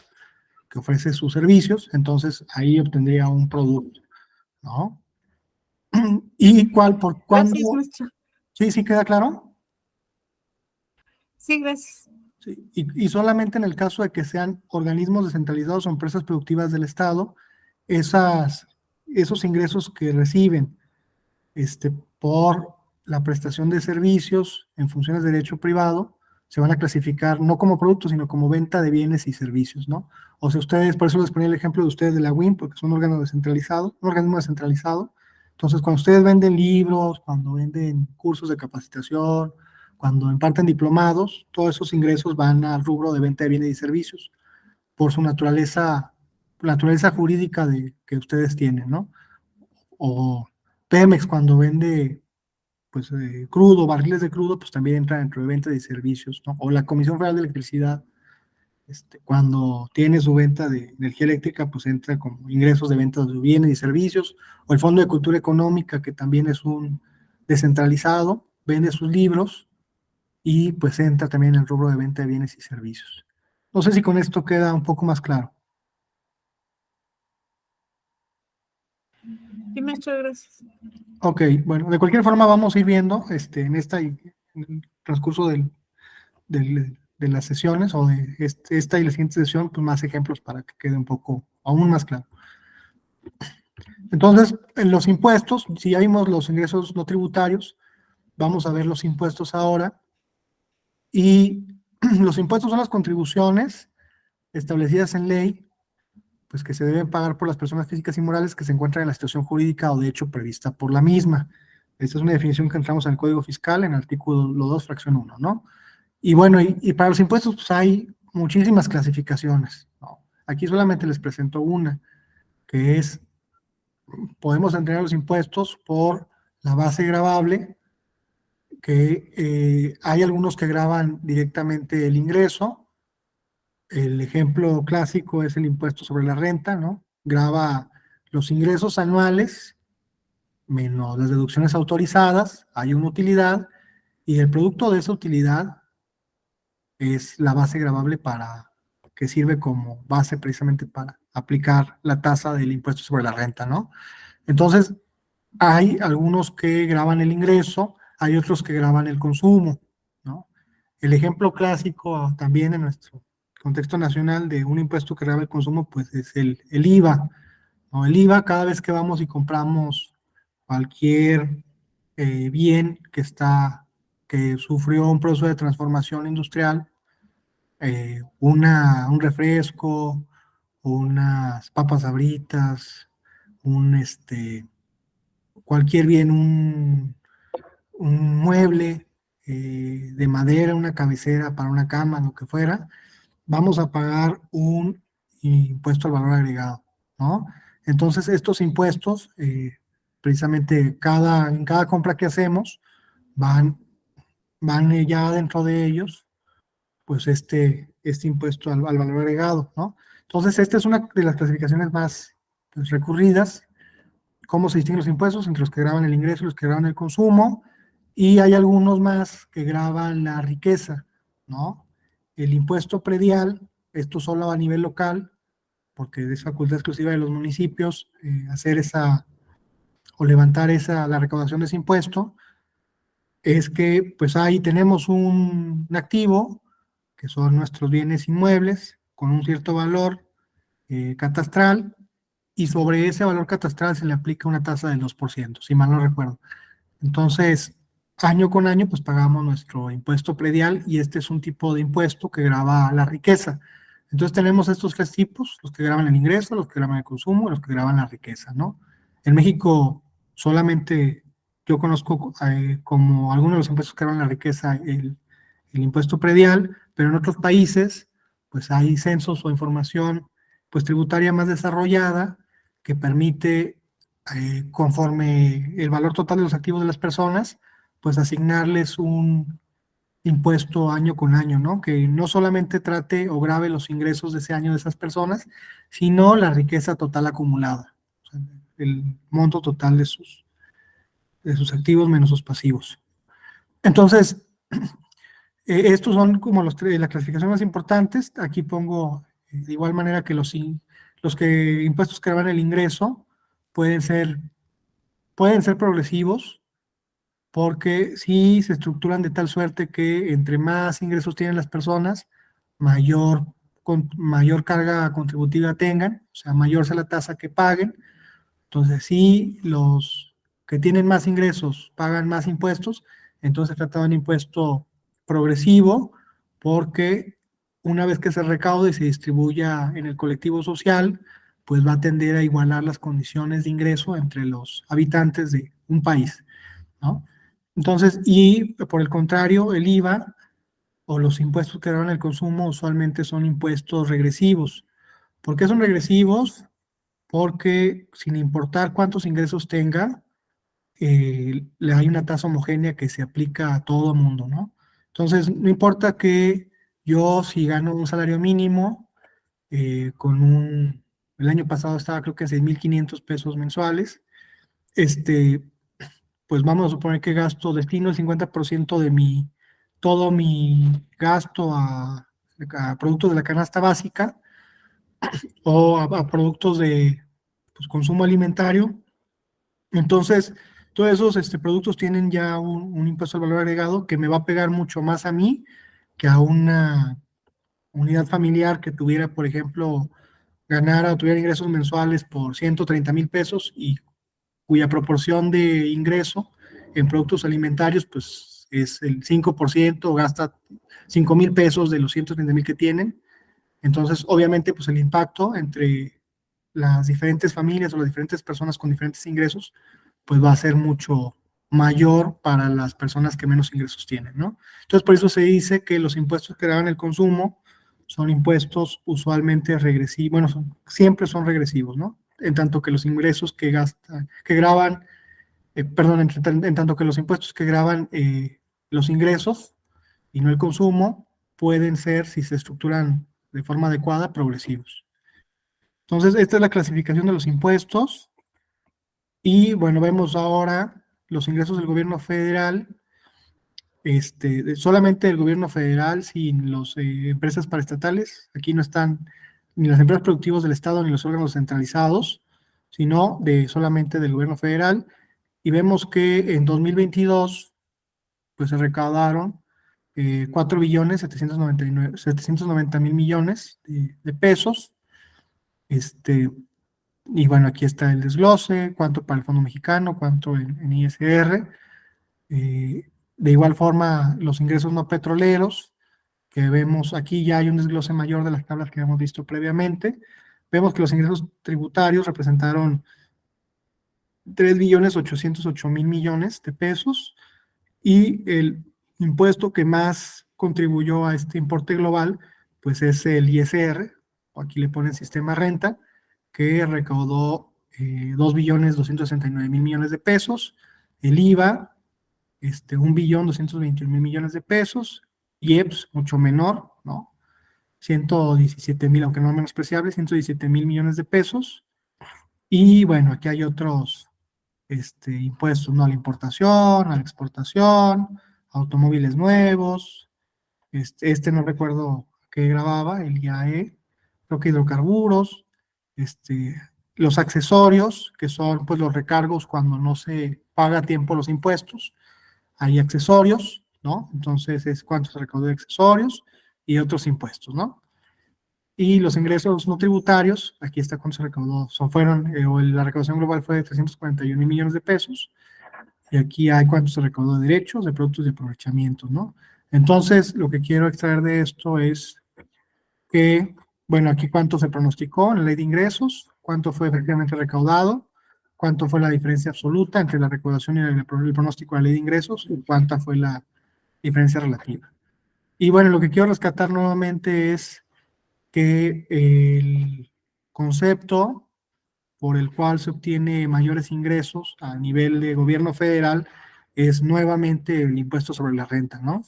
que ofrece sus servicios, entonces ahí obtendría un producto, ¿no? ¿Y por cuándo? Gracias, maestro. Sí, queda claro. Sí, gracias. Sí, y solamente en el caso de que sean organismos descentralizados o empresas productivas del Estado, esos ingresos que reciben por la prestación de servicios en funciones de derecho privado se van a clasificar no como productos, sino como venta de bienes y servicios, ¿no? O sea, ustedes, por eso les ponía el ejemplo de ustedes de la UIM, porque son un órgano descentralizado, un organismo descentralizado. Entonces, cuando ustedes venden libros, cuando venden cursos de capacitación, cuando imparten diplomados, todos esos ingresos van al rubro de venta de bienes y servicios, por su naturaleza jurídica que ustedes tienen, ¿no? O Pemex, cuando vende pues crudo, barriles de crudo, pues también entra dentro de venta de servicios, ¿no? O la Comisión Federal de Electricidad, cuando tiene su venta de energía eléctrica, pues entra como ingresos de ventas de bienes y servicios, o el Fondo de Cultura Económica, que también es un descentralizado, vende sus libros y pues entra también en el rubro de venta de bienes y servicios. No sé si con esto queda un poco más claro. Sí, maestro, gracias. Ok, bueno, de cualquier forma vamos a ir viendo en el transcurso de las sesiones o de esta y la siguiente sesión, pues más ejemplos para que quede un poco aún más claro. Entonces, en los impuestos, si ya vimos los ingresos no tributarios, vamos a ver los impuestos ahora. Y los impuestos son las contribuciones establecidas en ley, pues que se deben pagar por las personas físicas y morales que se encuentran en la situación jurídica o de hecho prevista por la misma. Esta es una definición que encontramos en el Código Fiscal, en el artículo 2, fracción 1, ¿no? Y bueno, y para los impuestos pues hay muchísimas clasificaciones, ¿no? Aquí solamente les presento una, que es, podemos entregar los impuestos por la base gravable, que hay algunos que graban directamente el ingreso. El ejemplo clásico es el impuesto sobre la renta, ¿no? Grava los ingresos anuales menos las deducciones autorizadas, hay una utilidad, y el producto de esa utilidad es la base gravable que sirve como base precisamente para aplicar la tasa del impuesto sobre la renta, ¿no? Entonces, hay algunos que graban el ingreso, hay otros que graban el consumo, ¿no? El ejemplo clásico también en nuestro contexto nacional de un impuesto que grava el consumo, pues es el IVA, ¿no? El IVA, cada vez que vamos y compramos cualquier bien que sufrió un proceso de transformación industrial, un refresco, unas papas Sabritas, cualquier bien, un mueble de madera, una cabecera para una cama, lo que fuera, vamos a pagar un impuesto al valor agregado, ¿no? Entonces, estos impuestos, precisamente en cada compra que hacemos, van ya dentro de ellos, pues este impuesto al valor agregado, ¿no? Entonces, esta es una de las clasificaciones más pues, recurridas. ¿Cómo se distinguen los impuestos? Entre los que graban el ingreso y los que graban el consumo, y hay algunos más que graban la riqueza, ¿no? El impuesto predial esto solo a nivel local, porque es facultad exclusiva de los municipios hacer esa o levantar la recaudación de ese impuesto, es que pues ahí tenemos un activo, que son nuestros bienes inmuebles, con un cierto valor catastral, y sobre ese valor catastral se le aplica una tasa del 2%, si mal no recuerdo. Entonces, año con año, pues pagamos nuestro impuesto predial, y este es un tipo de impuesto que grava la riqueza. Entonces tenemos estos tres tipos: los que graban el ingreso, los que graban el consumo y los que graban la riqueza, ¿no? En México solamente yo conozco como algunos de los impuestos que graban la riqueza el impuesto predial, pero en otros países pues hay censos o información pues tributaria más desarrollada que permite, conforme el valor total de los activos de las personas, pues asignarles un impuesto año con año, ¿no? Que no solamente trate o grave los ingresos de ese año de esas personas, sino la riqueza total acumulada, o sea, el monto total de sus activos menos sus pasivos. Entonces, estos son como las clasificaciones más importantes. Aquí pongo de igual manera que los impuestos que graban el ingreso pueden ser progresivos, porque sí se estructuran de tal suerte que entre más ingresos tienen las personas, mayor carga contributiva tengan, o sea, mayor sea la tasa que paguen. Entonces, si los que tienen más ingresos pagan más impuestos, entonces se trata de un impuesto progresivo, porque una vez que se recaude y se distribuya en el colectivo social, pues va a tender a igualar las condiciones de ingreso entre los habitantes de un país, ¿no? Entonces, y por el contrario, el IVA o los impuestos que gravan el consumo usualmente son impuestos regresivos. ¿Por qué son regresivos? Porque sin importar cuántos ingresos tenga, le hay una tasa homogénea que se aplica a todo el mundo, ¿no? Entonces, no importa que yo, si gano un salario mínimo, el año pasado estaba creo que en 6,500 pesos mensuales, pues vamos a suponer que destino el 50% de todo mi gasto a productos de la canasta básica, o a productos de pues, consumo alimentario. Entonces, todos esos productos tienen ya un impuesto al valor agregado que me va a pegar mucho más a mí que a una unidad familiar que tuviera, por ejemplo, tuviera ingresos mensuales por 130,000 pesos, y cuya proporción de ingreso en productos alimentarios pues es el 5%, gasta 5,000 pesos de los 130,000 que tienen. Entonces, obviamente, pues el impacto entre las diferentes familias o las diferentes personas con diferentes ingresos, pues va a ser mucho mayor para las personas que menos ingresos tienen, ¿no? Entonces, por eso se dice que los impuestos que graban el consumo son impuestos usualmente regresivos, bueno, siempre son regresivos, ¿no? En tanto que los ingresos que graban, en tanto que los impuestos que graban los ingresos y no el consumo, pueden ser, si se estructuran de forma adecuada, progresivos. Entonces, esta es la clasificación de los impuestos. Y bueno, vemos ahora los ingresos del gobierno federal, solamente del gobierno federal, sin las empresas paraestatales. Aquí no están ni las empresas productivas del Estado ni los órganos centralizados, sino solamente del gobierno federal. Y vemos que en 2022 pues se recaudaron 4,790,000 millones de pesos. Y bueno, aquí está el desglose: cuánto para el Fondo Mexicano, cuánto en ISR. De igual forma, los ingresos no petroleros, que vemos aquí, ya hay un desglose mayor de las tablas que hemos visto previamente. Vemos que los ingresos tributarios representaron 3,808,000 millones de pesos, y el impuesto que más contribuyó a este importe global, pues es el ISR, o aquí le ponen sistema renta, que recaudó 2,269,000 millones de pesos. El IVA, 1,221,000 millones de pesos. IEPS, mucho menor, ¿no? 117,000, aunque no menospreciable, 117,000 millones de pesos. Y bueno, aquí hay otros impuestos, ¿no? A la importación, a la exportación, automóviles nuevos. No recuerdo que grababa, el IAE, creo que hidrocarburos, los accesorios, que son pues los recargos cuando no se paga a tiempo los impuestos, hay accesorios, ¿no? Entonces es cuánto se recaudó de accesorios y otros impuestos, ¿no? Y los ingresos no tributarios, aquí está cuánto se recaudó, la recaudación global fue de 341 millones de pesos, y aquí hay cuánto se recaudó de derechos, de productos y aprovechamientos, ¿no? Entonces, lo que quiero extraer de esto es que, bueno, aquí cuánto se pronosticó en la ley de ingresos, cuánto fue efectivamente recaudado, cuánto fue la diferencia absoluta entre la recaudación y el pronóstico de la ley de ingresos, y cuánta fue la diferencia relativa. Y bueno, lo que quiero rescatar nuevamente es que el concepto por el cual se obtiene mayores ingresos a nivel de gobierno federal es nuevamente el impuesto sobre la renta, ¿no?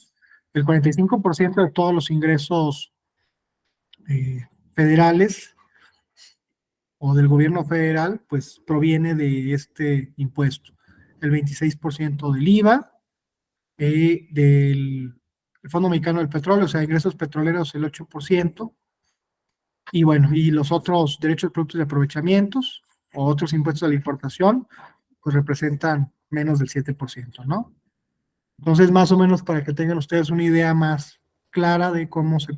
El 45% de todos los ingresos federales o del gobierno federal, pues proviene de este impuesto. El 26% del IVA, del Fondo Mexicano del Petróleo, o sea, ingresos petroleros el 8%, y bueno, y los otros derechos de productos de aprovechamientos o otros impuestos a la importación, pues representan menos del 7%, ¿no? Entonces, más o menos para que tengan ustedes una idea más clara de cómo se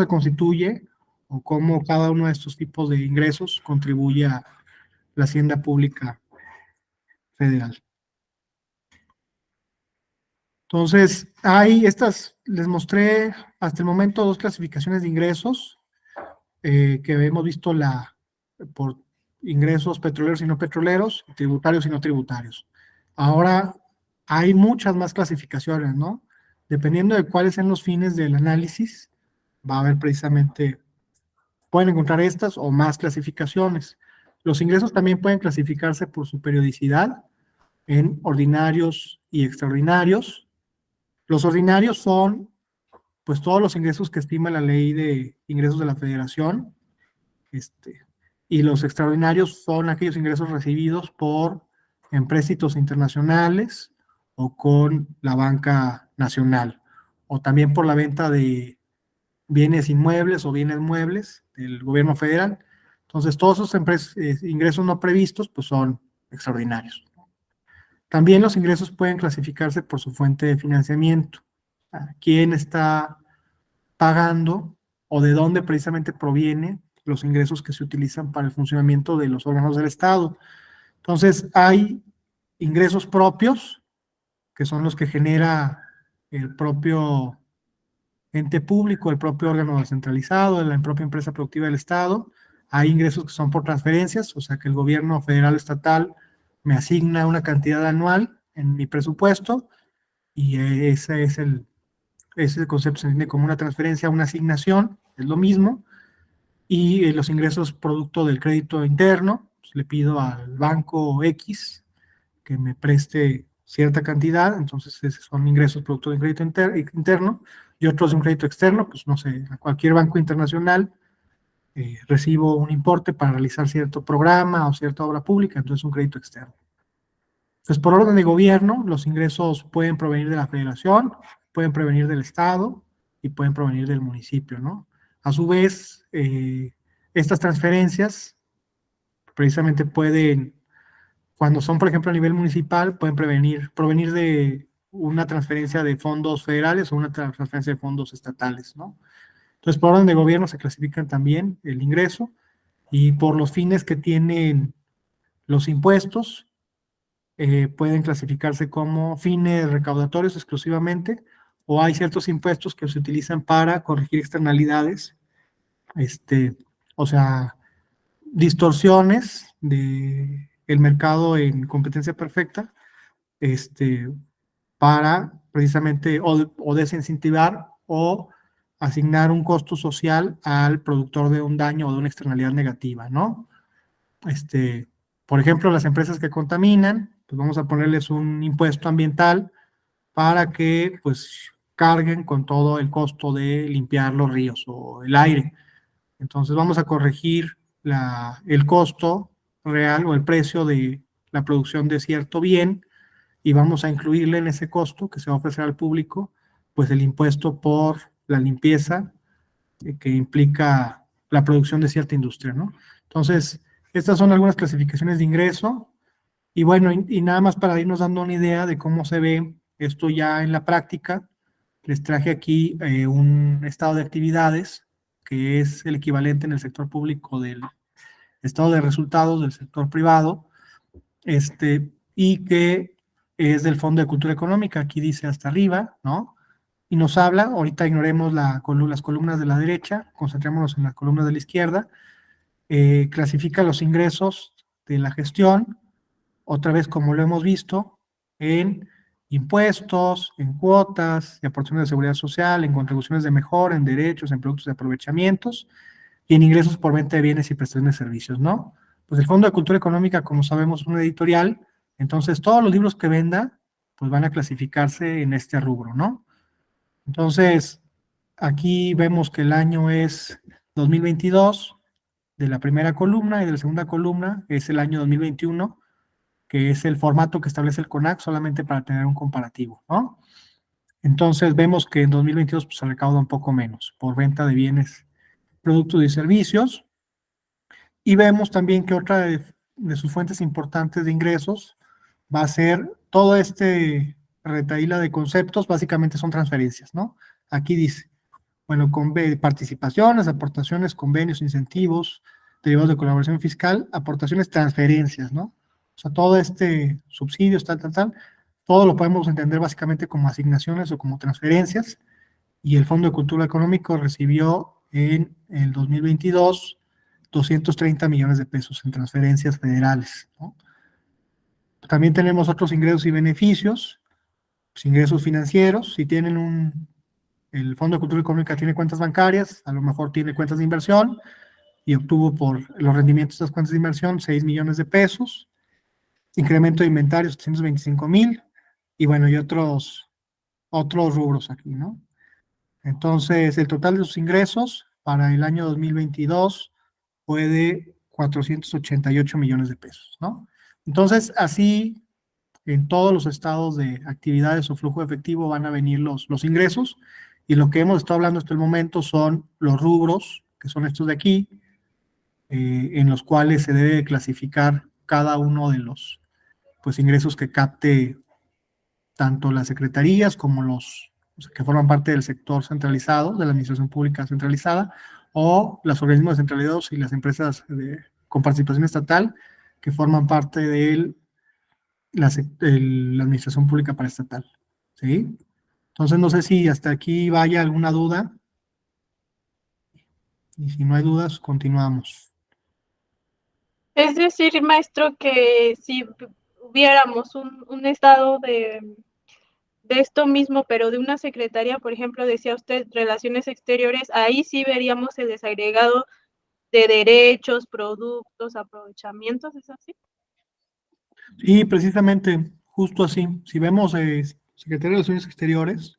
constituye o cómo cada uno de estos tipos de ingresos contribuye a la hacienda pública federal. Entonces, les mostré hasta el momento 2 clasificaciones de ingresos que hemos visto por ingresos petroleros y no petroleros, tributarios y no tributarios. Ahora hay muchas más clasificaciones, ¿no? Dependiendo de cuáles sean los fines del análisis, va a haber precisamente, pueden encontrar estas o más clasificaciones. Los ingresos también pueden clasificarse por su periodicidad en ordinarios y extraordinarios. Los ordinarios son, pues, todos los ingresos que estima la ley de ingresos de la Federación, y los extraordinarios son aquellos ingresos recibidos por empréstitos internacionales o con la banca nacional, o también por la venta de bienes inmuebles o bienes muebles del gobierno federal. Entonces, todos esos ingresos no previstos, pues son extraordinarios. También los ingresos pueden clasificarse por su fuente de financiamiento. ¿Quién está pagando o de dónde precisamente provienen los ingresos que se utilizan para el funcionamiento de los órganos del Estado? Entonces, hay ingresos propios, que son los que genera el propio ente público, el propio órgano descentralizado, la propia empresa productiva del Estado. Hay ingresos que son por transferencias, o sea que el gobierno federal o estatal me asigna una cantidad anual en mi presupuesto, y ese es el concepto, se entiende como una transferencia, una asignación, es lo mismo. Y los ingresos producto del crédito interno, pues le pido al banco X que me preste cierta cantidad, entonces esos son ingresos producto del crédito interno, y otros de un crédito externo, pues no sé, a cualquier banco internacional recibo un importe para realizar cierto programa o cierta obra pública, entonces un crédito externo. Entonces, por orden de gobierno, los ingresos pueden provenir de la federación, pueden provenir del estado y pueden provenir del municipio, ¿no? A su vez, estas transferencias precisamente pueden, cuando son, por ejemplo, a nivel municipal, pueden provenir de una transferencia de fondos federales o una transferencia de fondos estatales, ¿no? Entonces, por orden de gobierno se clasifican también el ingreso, y por los fines que tienen los impuestos, pueden clasificarse como fines recaudatorios exclusivamente, o hay ciertos impuestos que se utilizan para corregir externalidades, o sea, distorsiones del mercado en competencia perfecta, para precisamente o desincentivar o asignar un costo social al productor de un daño o de una externalidad negativa, ¿no? Por ejemplo, las empresas que contaminan, pues vamos a ponerles un impuesto ambiental para que pues carguen con todo el costo de limpiar los ríos o el aire. Entonces vamos a corregir el costo real o el precio de la producción de cierto bien, y vamos a incluirle en ese costo que se va a ofrecer al público, pues el impuesto por la limpieza que implica la producción de cierta industria, ¿no? Entonces, estas son algunas clasificaciones de ingreso. Y bueno, y nada más para irnos dando una idea de cómo se ve esto ya en la práctica, les traje aquí un estado de actividades, que es el equivalente en el sector público del estado de resultados del sector privado, y que es del Fondo de Cultura Económica, aquí dice hasta arriba, ¿no? Y nos habla, ahorita ignoremos las columnas de la derecha, concentrémonos en las columnas de la izquierda, clasifica los ingresos de la gestión, otra vez como lo hemos visto, en impuestos, en cuotas, en aportaciones de seguridad social, en contribuciones de mejora, en derechos, en productos de aprovechamientos y en ingresos por venta de bienes y prestaciones de servicios, ¿no? Pues el Fondo de Cultura Económica, como sabemos, es una editorial, entonces todos los libros que venda, pues van a clasificarse en este rubro, ¿no? Entonces, aquí vemos que el año es 2022 de la primera columna y de la segunda columna es el año 2021, que es el formato que establece el CONAC solamente para tener un comparativo, ¿no? Entonces vemos que en 2022 pues, se recauda un poco menos por venta de bienes, productos y servicios. Y vemos también que otra de sus fuentes importantes de ingresos va a ser todo retaíla de conceptos, básicamente son transferencias, ¿no? Aquí dice, bueno, con participaciones, aportaciones, convenios, incentivos, derivados de colaboración fiscal, aportaciones, transferencias, ¿no? O sea, todo subsidios, tal, todo lo podemos entender básicamente como asignaciones o como transferencias, y el Fondo de Cultura Económico recibió en el 2022 230 millones de pesos en transferencias federales, ¿no? También tenemos otros ingresos y beneficios, pues, ingresos financieros, si tienen el Fondo de Cultura Económica tiene cuentas bancarias, a lo mejor tiene cuentas de inversión, y obtuvo por los rendimientos de esas cuentas de inversión 6 millones de pesos, incremento de inventarios 725,000, y bueno, y otros rubros aquí, ¿no? Entonces, el total de sus ingresos para el año 2022 fue de 488 millones de pesos, ¿no? Entonces, así, en todos los estados de actividades o flujo efectivo van a venir los ingresos, y lo que hemos estado hablando hasta el momento son los rubros, que son estos de aquí, en los cuales se debe clasificar cada uno de los ingresos que capte tanto las secretarías como los que forman parte del sector centralizado, de la administración pública centralizada, o los organismos descentralizados y las empresas con participación estatal que forman parte de la administración pública paraestatal, ¿sí? Entonces, no sé si hasta aquí vaya alguna duda, y si no hay dudas, continuamos. Es decir, maestro, que si hubiéramos un estado de esto mismo, pero de una secretaría, por ejemplo, decía usted, Relaciones Exteriores, ahí sí veríamos el desagregado de derechos, productos, aprovechamientos, ¿es así? Sí, precisamente, justo así. Si vemos Secretaría de Relaciones Exteriores,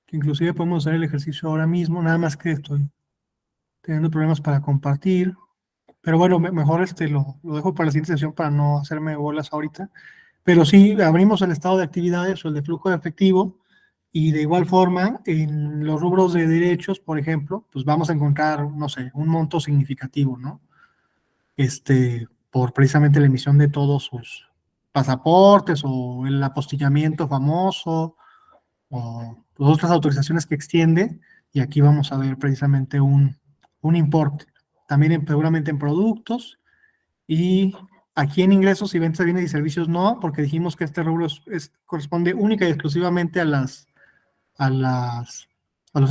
que inclusive podemos hacer el ejercicio ahora mismo, nada más que estoy teniendo problemas para compartir, pero bueno, mejor lo dejo para la siguiente sesión para no hacerme bolas ahorita. Pero sí, abrimos el estado de actividades o el de flujo de efectivo, y de igual forma, en los rubros de derechos, por ejemplo, pues vamos a encontrar, no sé, un monto significativo, ¿no? Por precisamente la emisión de todos sus pasaportes o el apostillamiento famoso o otras autorizaciones que extiende, y aquí vamos a ver precisamente un importe. También seguramente en productos, y aquí en ingresos y ventas de bienes y servicios no, porque dijimos que este rubro corresponde única y exclusivamente a los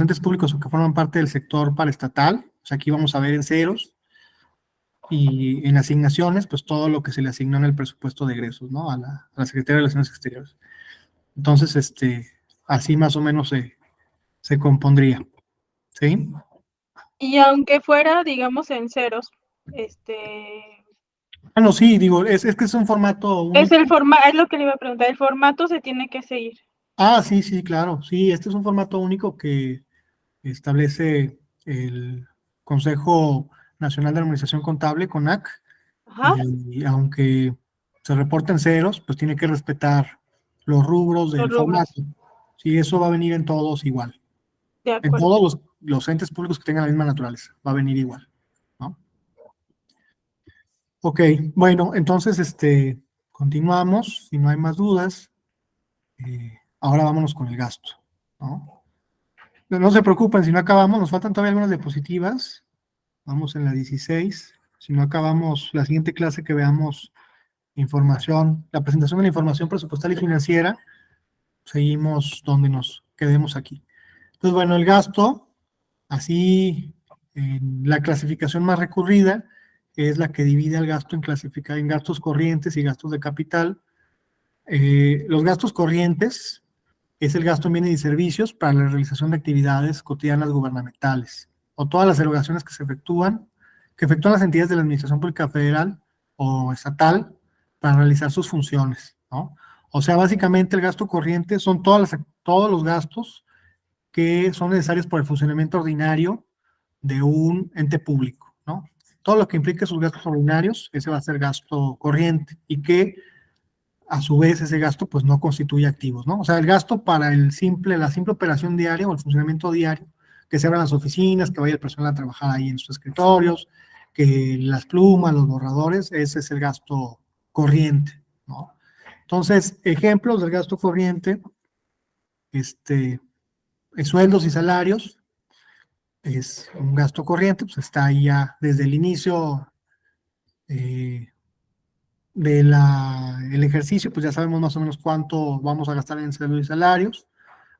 entes públicos o que forman parte del sector paraestatal. O sea, aquí vamos a ver en ceros, y en asignaciones, pues todo lo que se le asignó en el presupuesto de egresos, ¿no? A la Secretaría de Relaciones Exteriores. Entonces, así más o menos se compondría, ¿sí? Y aunque fuera, digamos, en ceros, No, sí, digo, es que es un formato único. es lo que le iba a preguntar, el formato se tiene que seguir. Sí, claro, sí, este es un formato único que establece el Consejo Nacional de Armonización Contable, CONAC, Ajá. y aunque se reporten ceros, pues tiene que respetar los rubros del Los rubros. formato. Sí, eso va a venir en todos igual. De En acuerdo. todos los entes públicos que tengan la misma naturaleza, va a venir igual, ¿no? Ok, bueno, entonces, continuamos, si no hay más dudas. Ahora vámonos con el gasto, ¿no? No se preocupen, si no acabamos, nos faltan todavía algunas diapositivas. Vamos en la 16. Si no acabamos la siguiente clase que veamos información, la presentación de la información presupuestal y financiera, seguimos donde nos quedemos aquí. Entonces, bueno, el gasto, así, en la clasificación más recurrida, es la que divide el gasto en gastos corrientes y gastos de capital. Los gastos corrientes es el gasto en bienes y servicios para la realización de actividades cotidianas gubernamentales o todas las erogaciones que efectúan las entidades de la Administración Pública Federal o estatal para realizar sus funciones, ¿no? O sea, básicamente el gasto corriente son todos los gastos que son necesarios por el funcionamiento ordinario de un ente público, ¿no? Todo lo que implique sus gastos ordinarios, ese va a ser gasto corriente y que a su vez ese gasto pues no constituye activos, ¿no? O sea, el gasto para la simple operación diaria o el funcionamiento diario, que se abran las oficinas, que vaya el personal a trabajar ahí en sus escritorios, que las plumas, los borradores, ese es el gasto corriente, ¿no? Entonces, ejemplos del gasto corriente, sueldos y salarios, es un gasto corriente, pues está ahí ya desde el inicio del ejercicio, pues ya sabemos más o menos cuánto vamos a gastar en sueldos y salarios,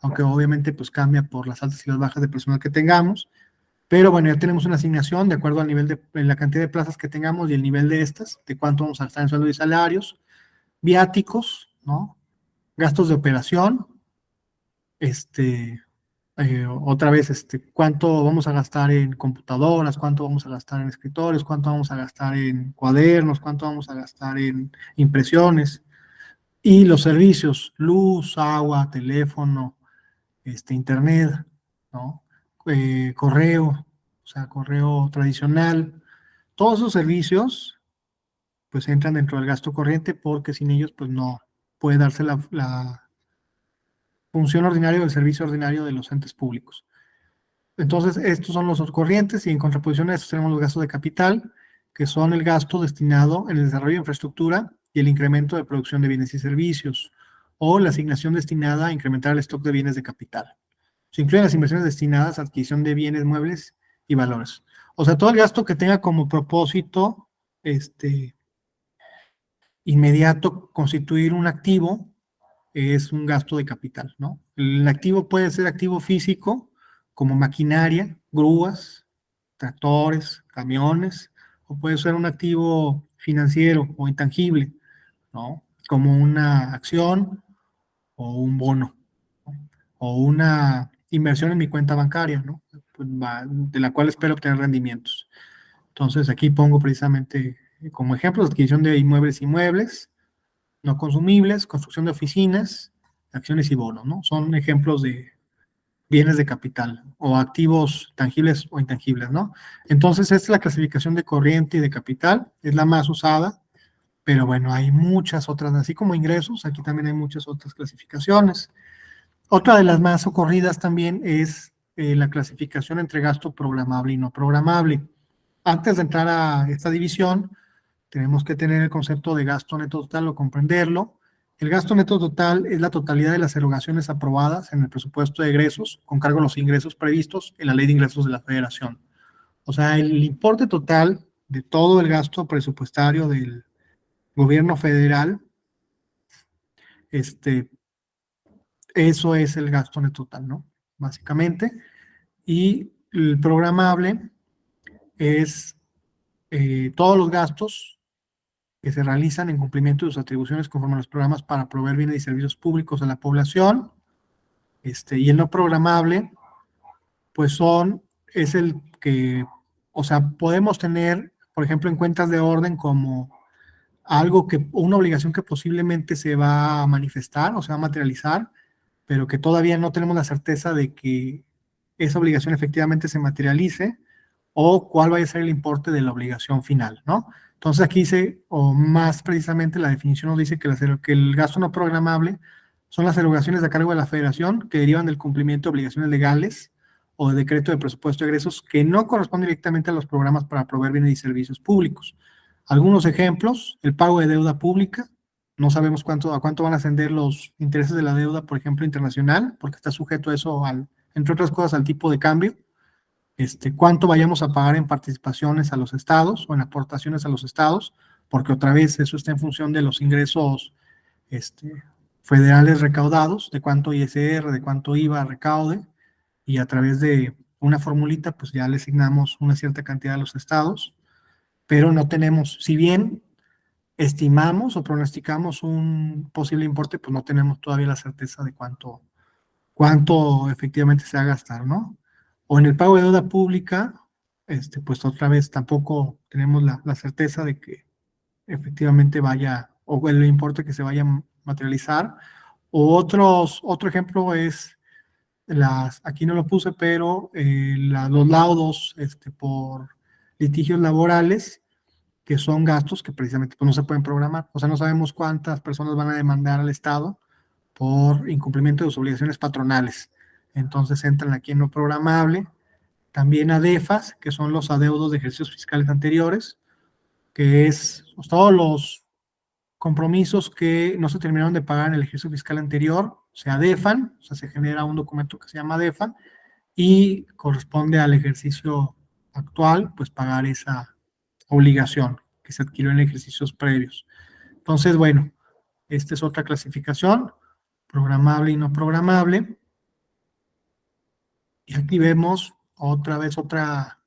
aunque obviamente pues cambia por las altas y las bajas de personal que tengamos, pero bueno, ya tenemos una asignación de acuerdo al nivel de la cantidad de plazas que tengamos y el nivel de estas, de cuánto vamos a gastar en sueldos y salarios, viáticos, ¿no? Gastos de operación, otra vez, cuánto vamos a gastar en computadoras, cuánto vamos a gastar en escritorios, cuánto vamos a gastar en cuadernos, cuánto vamos a gastar en impresiones. Y los servicios, luz, agua, teléfono, internet, ¿no? Correo, o sea, correo tradicional. Todos esos servicios, pues entran dentro del gasto corriente porque sin ellos, pues no puede darse la función ordinaria o el servicio ordinario de los entes públicos. Entonces, estos son los corrientes y en contraposición a estos tenemos los gastos de capital, que son el gasto destinado en el desarrollo de infraestructura y el incremento de producción de bienes y servicios, o la asignación destinada a incrementar el stock de bienes de capital. Se incluyen las inversiones destinadas a adquisición de bienes muebles y valores. O sea, todo el gasto que tenga como propósito inmediato constituir un activo es un gasto de capital, ¿no? El activo puede ser activo físico, como maquinaria, grúas, tractores, camiones, o puede ser un activo financiero o intangible, ¿no? Como una acción o un bono, ¿no? O una inversión en mi cuenta bancaria, ¿no? De la cual espero obtener rendimientos. Entonces, aquí pongo precisamente como ejemplos adquisición de inmuebles no consumibles, construcción de oficinas, acciones y bonos, ¿no? Son ejemplos de bienes de capital o activos tangibles o intangibles, ¿no? Entonces, esta es la clasificación de corriente y de capital, es la más usada, pero bueno, hay muchas otras, así como ingresos, aquí también hay muchas otras clasificaciones. Otra de las más ocurridas también es la clasificación entre gasto programable y no programable. Antes de entrar a esta división, tenemos que tener el concepto de gasto neto total o comprenderlo. El gasto neto total es la totalidad de las erogaciones aprobadas en el presupuesto de egresos con cargo a los ingresos previstos en la Ley de Ingresos de la Federación. O sea, el importe total de todo el gasto presupuestario del gobierno federal, eso es el gasto neto total, ¿no? Básicamente. Y el programable es todos los gastos que se realizan en cumplimiento de sus atribuciones conforme a los programas para proveer bienes y servicios públicos a la población, y el no programable, pues es el que, o sea, podemos tener, por ejemplo, en cuentas de orden como una obligación que posiblemente se va a manifestar o se va a materializar, pero que todavía no tenemos la certeza de que esa obligación efectivamente se materialice o cuál vaya a ser el importe de la obligación final, ¿no? Entonces aquí dice, o más precisamente la definición nos dice que el gasto no programable son las erogaciones a cargo de la Federación que derivan del cumplimiento de obligaciones legales o de decreto de presupuesto de egresos que no corresponde directamente a los programas para proveer bienes y servicios públicos. Algunos ejemplos: el pago de deuda pública. No sabemos a cuánto van a ascender los intereses de la deuda, por ejemplo, internacional, porque está sujeto a eso, entre otras cosas, al tipo de cambio. Cuánto vayamos a pagar en participaciones a los estados o en aportaciones a los estados, porque otra vez eso está en función de los ingresos federales recaudados, de cuánto ISR, de cuánto IVA recaude, y a través de una formulita, pues ya le asignamos una cierta cantidad a los estados, pero no tenemos, si bien estimamos o pronosticamos un posible importe, pues no tenemos todavía la certeza de cuánto efectivamente se va a gastar, ¿no? O en el pago de deuda pública, pues otra vez tampoco tenemos la certeza de que efectivamente vaya, o el importe que se vaya a materializar. O otro ejemplo es aquí no lo puse, pero los laudos por litigios laborales, que son gastos que precisamente pues, no se pueden programar. O sea, no sabemos cuántas personas van a demandar al Estado por incumplimiento de sus obligaciones patronales. Entonces entran aquí en lo programable. También ADEFAS, que son los adeudos de ejercicios fiscales anteriores, que es pues, todos los compromisos que no se terminaron de pagar en el ejercicio fiscal anterior, se adefan, o sea, se genera un documento que se llama ADEFA y corresponde al ejercicio actual, pues pagar esa obligación que se adquirió en ejercicios previos. Entonces, bueno, esta es otra clasificación, programable y no programable. Y aquí vemos otra vez otra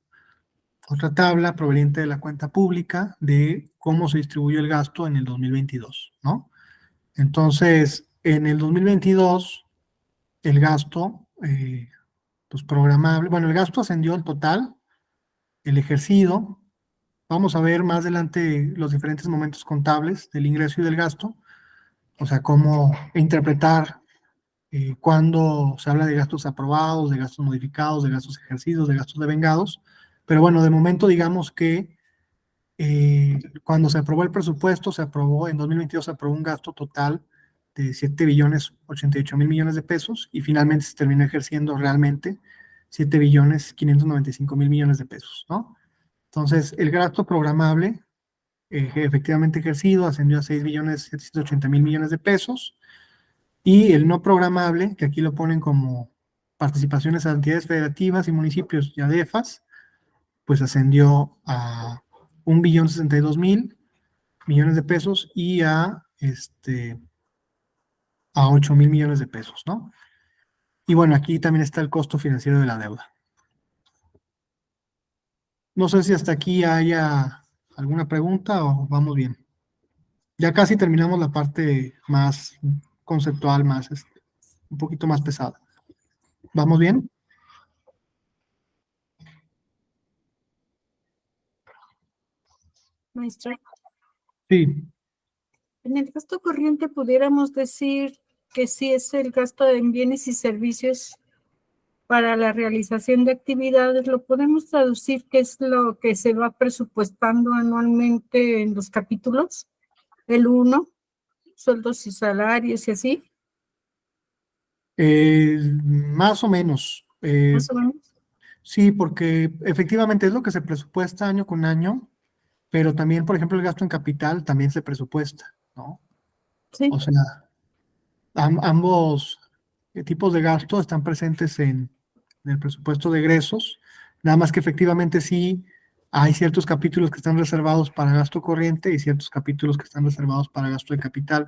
tabla proveniente de la cuenta pública de cómo se distribuyó el gasto en el 2022, ¿no? Entonces, en el 2022, el gasto, pues programable, bueno, el gasto ascendió en total, el ejercido. Vamos a ver más adelante los diferentes momentos contables del ingreso y del gasto, o sea, cómo interpretar cuando se habla de gastos aprobados, de gastos modificados, de gastos ejercidos, de gastos devengados. Pero bueno, de momento digamos que cuando se aprobó el presupuesto, en 2022 se aprobó un gasto total de 7.088.000 millones de pesos y finalmente se terminó ejerciendo realmente 7.595.000 millones de pesos, ¿no? Entonces, el gasto programable efectivamente ejercido ascendió a 6.780.000 millones de pesos y el no programable, que aquí lo ponen como participaciones a entidades federativas y municipios y ADEFAS, pues ascendió a 1.062.000 millones de pesos y a 8.000 millones de pesos, ¿no? Y bueno, aquí también está el costo financiero de la deuda. No sé si hasta aquí haya alguna pregunta o vamos bien. Ya casi terminamos la parte más conceptual, más un poquito más pesada. ¿Vamos bien? Maestra, Sí. en el gasto corriente pudiéramos decir que sí es el gasto en bienes y servicios para la realización de actividades. Lo podemos traducir, ¿qué es lo que se va presupuestando anualmente en los capítulos? El 1, sueldos y salarios y así, Más o menos. más o menos. Sí, porque efectivamente es lo que se presupuesta año con año, pero también, por ejemplo, el gasto en capital también se presupuesta, ¿no? Sí. O sea, ambos tipos de gasto están presentes en el presupuesto de egresos, nada más que efectivamente sí hay ciertos capítulos que están reservados para gasto corriente y ciertos capítulos que están reservados para gasto de capital.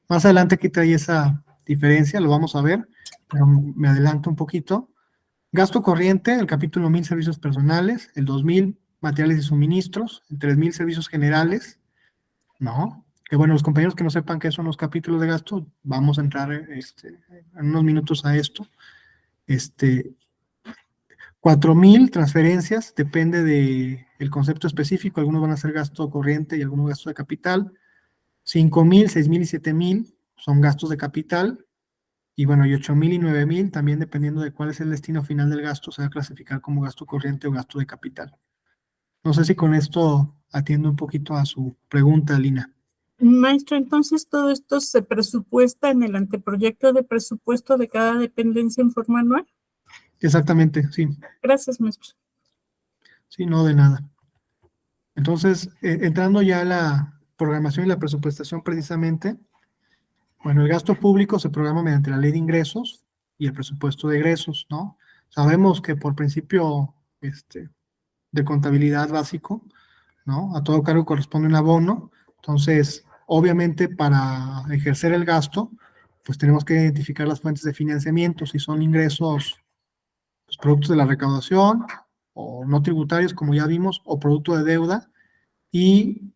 Más adelante aquí trae esa diferencia, lo vamos a ver, pero me adelanto un poquito. Gasto corriente, el capítulo 1.000 servicios personales, el 2.000 materiales y suministros, el 3.000 servicios generales, ¿no? Que bueno, los compañeros que no sepan qué son los capítulos de gasto, vamos a entrar en unos minutos a esto. 4.000 transferencias, depende del concepto específico, algunos van a ser gasto corriente y algunos gasto de capital. 5.000, 6.000 y 7.000 son gastos de capital. Y bueno, y 8.000 y 9.000, también dependiendo de cuál es el destino final del gasto, se va a clasificar como gasto corriente o gasto de capital. No sé si con esto atiendo un poquito a su pregunta, Lina. Maestro, entonces todo esto se presupuesta en el anteproyecto de presupuesto de cada dependencia en forma anual. Exactamente, sí. Gracias, maestro. Sí, no de nada. Entonces, entrando ya a la programación y la presupuestación precisamente, bueno, el gasto público se programa mediante la ley de ingresos y el presupuesto de egresos, ¿no? Sabemos que por principio de contabilidad básico, ¿no? A todo cargo corresponde un abono. Entonces, obviamente, para ejercer el gasto, pues tenemos que identificar las fuentes de financiamiento, si son ingresos, pues, productos de la recaudación o no tributarios, como ya vimos, o producto de deuda, y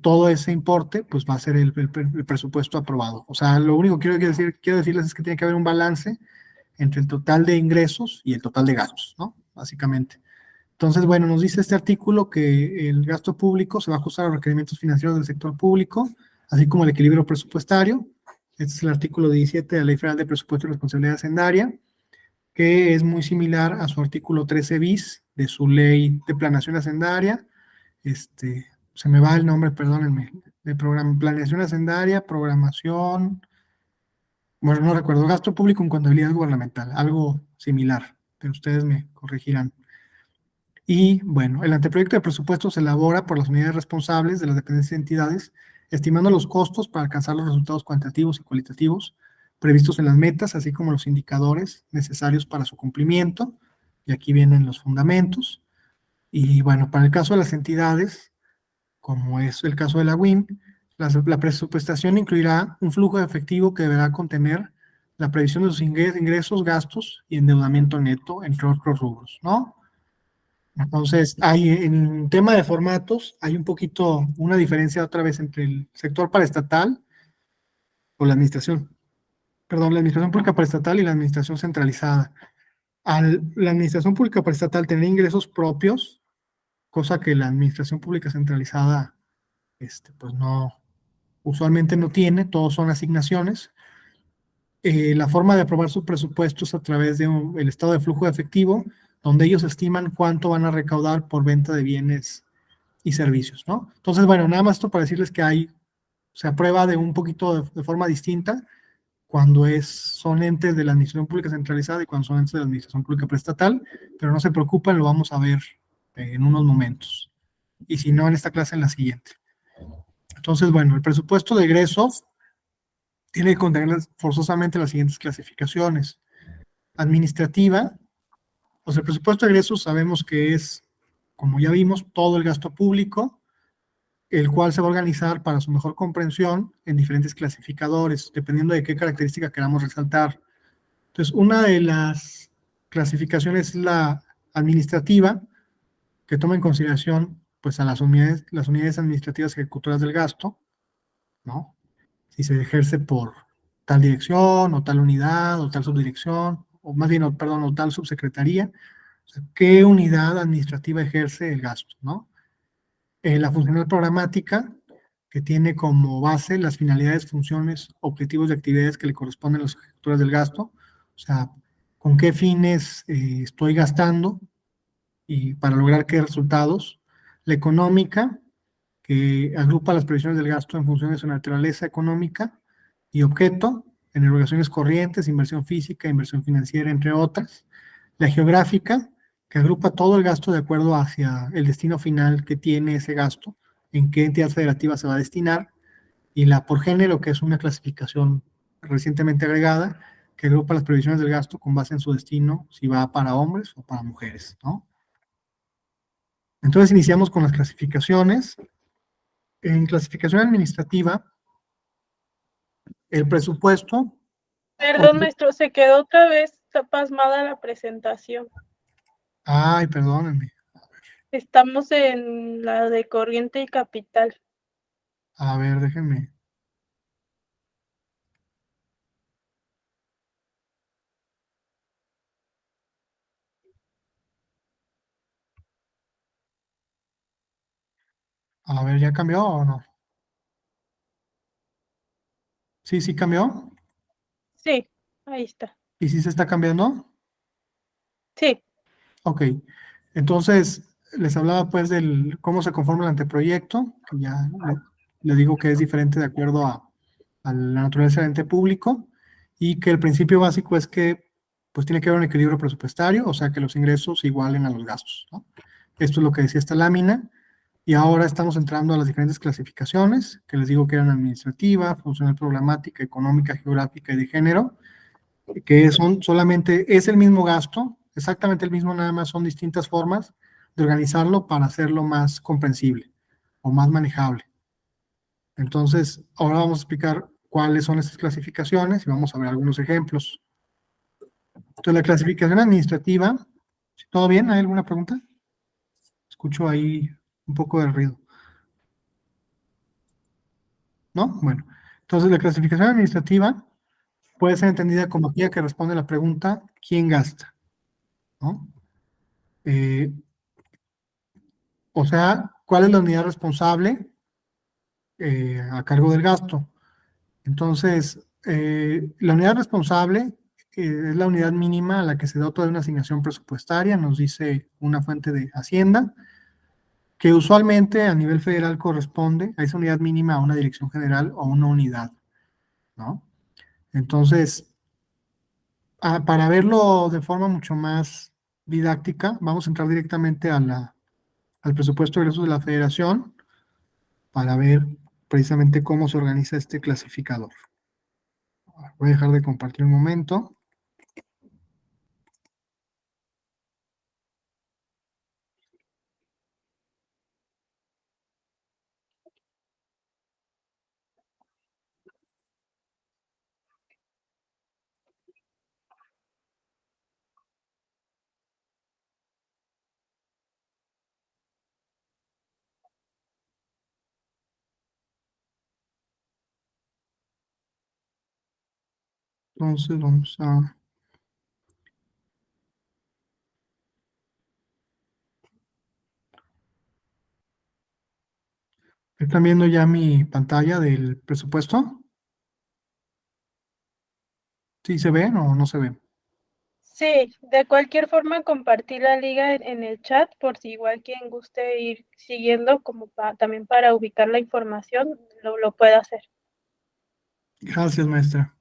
todo ese importe, pues va a ser el presupuesto aprobado. O sea, lo único que quiero decirles es que tiene que haber un balance entre el total de ingresos y el total de gastos, ¿no? Básicamente. Entonces, bueno, nos dice este artículo que el gasto público se va a ajustar a los requerimientos financieros del sector público, así como el equilibrio presupuestario. Este es el artículo 17 de la Ley Federal de Presupuesto y Responsabilidad Hacendaria, que es muy similar a su artículo 13 bis de su Ley de Planeación Hacendaria. Se me va el nombre, perdónenme, de programa, planeación hacendaria, programación, bueno, no recuerdo, gasto público en contabilidad gubernamental, algo similar, pero ustedes me corregirán. Y bueno, el anteproyecto de presupuesto se elabora por las unidades responsables de las dependencias y entidades, estimando los costos para alcanzar los resultados cuantitativos y cualitativos previstos en las metas, así como los indicadores necesarios para su cumplimiento. Y aquí vienen los fundamentos. Y bueno, para el caso de las entidades, como es el caso de la WIM, la presupuestación incluirá un flujo de efectivo que deberá contener la previsión de sus ingresos, gastos y endeudamiento neto, entre otros rubros, ¿no? Entonces, en tema de formatos, hay un poquito una diferencia otra vez entre el sector paraestatal o la administración, perdón, la administración pública paraestatal y la administración centralizada. La administración pública paraestatal tener ingresos propios, cosa que la administración pública centralizada, pues no, usualmente no tiene, todos son asignaciones. La forma de aprobar su presupuesto es a través del estado de flujo de efectivo, donde ellos estiman cuánto van a recaudar por venta de bienes y servicios, ¿no? Entonces, bueno, nada más esto para decirles que se aprueba de un poquito de forma distinta cuando son entes de la administración pública centralizada y cuando son entes de la administración pública preestatal, pero no se preocupen, lo vamos a ver en unos momentos. Y si no, en esta clase, en la siguiente. Entonces, bueno, el presupuesto de egresos tiene que contener forzosamente las siguientes clasificaciones. Administrativa, pues el presupuesto de egresos sabemos que es, como ya vimos, todo el gasto público, el cual se va a organizar para su mejor comprensión en diferentes clasificadores, dependiendo de qué característica queramos resaltar. Entonces, una de las clasificaciones es la administrativa, que toma en consideración pues, a las unidades administrativas ejecutoras del gasto, ¿no? Si se ejerce por tal dirección, o tal unidad, o tal subdirección, o más bien, perdón, o tal subsecretaría. O sea, ¿qué unidad administrativa ejerce el gasto, no? La funcional programática, que tiene como base las finalidades, funciones, objetivos y actividades que le corresponden a los ejecutores del gasto. O sea, con qué fines estoy gastando y para lograr qué resultados. La económica, que agrupa las previsiones del gasto en función de su naturaleza económica y objeto, en erogaciones corrientes, inversión física, inversión financiera, entre otras. La geográfica, que agrupa todo el gasto de acuerdo hacia el destino final que tiene ese gasto, en qué entidad federativa se va a destinar. Y la por género, que es una clasificación recientemente agregada, que agrupa las previsiones del gasto con base en su destino, si va para hombres o para mujeres, ¿no? Entonces iniciamos con las clasificaciones. En clasificación administrativa, el presupuesto. Perdón, maestro, se quedó otra vez pasmada la presentación. Ay, perdónenme. Estamos en la de corriente y capital. A ver, déjenme. A ver, ¿ya cambió o no? Sí, sí cambió. Sí, ahí está. ¿Y sí se está cambiando? Sí. Ok. Entonces, les hablaba pues del cómo se conforma el anteproyecto, que ya le digo que es diferente de acuerdo a la naturaleza del ente público, y que el principio básico es que pues tiene que haber un equilibrio presupuestario, o sea, que los ingresos se igualen a los gastos, ¿no? Esto es lo que decía esta lámina. Y ahora estamos entrando a las diferentes clasificaciones, que les digo que eran administrativa, funcional programática, económica, geográfica y de género, que son solamente, es el mismo gasto, exactamente el mismo, nada más son distintas formas de organizarlo para hacerlo más comprensible o más manejable. Entonces, ahora vamos a explicar cuáles son estas clasificaciones y vamos a ver algunos ejemplos. Entonces, la clasificación administrativa, ¿todo bien? ¿Hay alguna pregunta? Escucho ahí un poco de ruido. ¿No? Bueno, entonces la clasificación administrativa puede ser entendida como aquella que responde a la pregunta ¿quién gasta? ¿No? O sea, ¿cuál es la unidad responsable a cargo del gasto? Entonces, la unidad responsable es la unidad mínima a la que se dota de una asignación presupuestaria, nos dice una fuente de Hacienda, que usualmente a nivel federal corresponde a esa unidad mínima a una dirección general o una unidad, ¿no? Entonces, para verlo de forma mucho más didáctica, vamos a entrar directamente al presupuesto de egresos de la Federación para ver precisamente cómo se organiza este clasificador. Voy a dejar de compartir un momento. Entonces vamos a... ¿Están viendo ya mi pantalla del presupuesto? ¿Sí se ven o no se ven? Sí, de cualquier forma compartir la liga en el chat por si igual quien guste ir siguiendo como también para ubicar la información lo puede hacer. Gracias, maestra.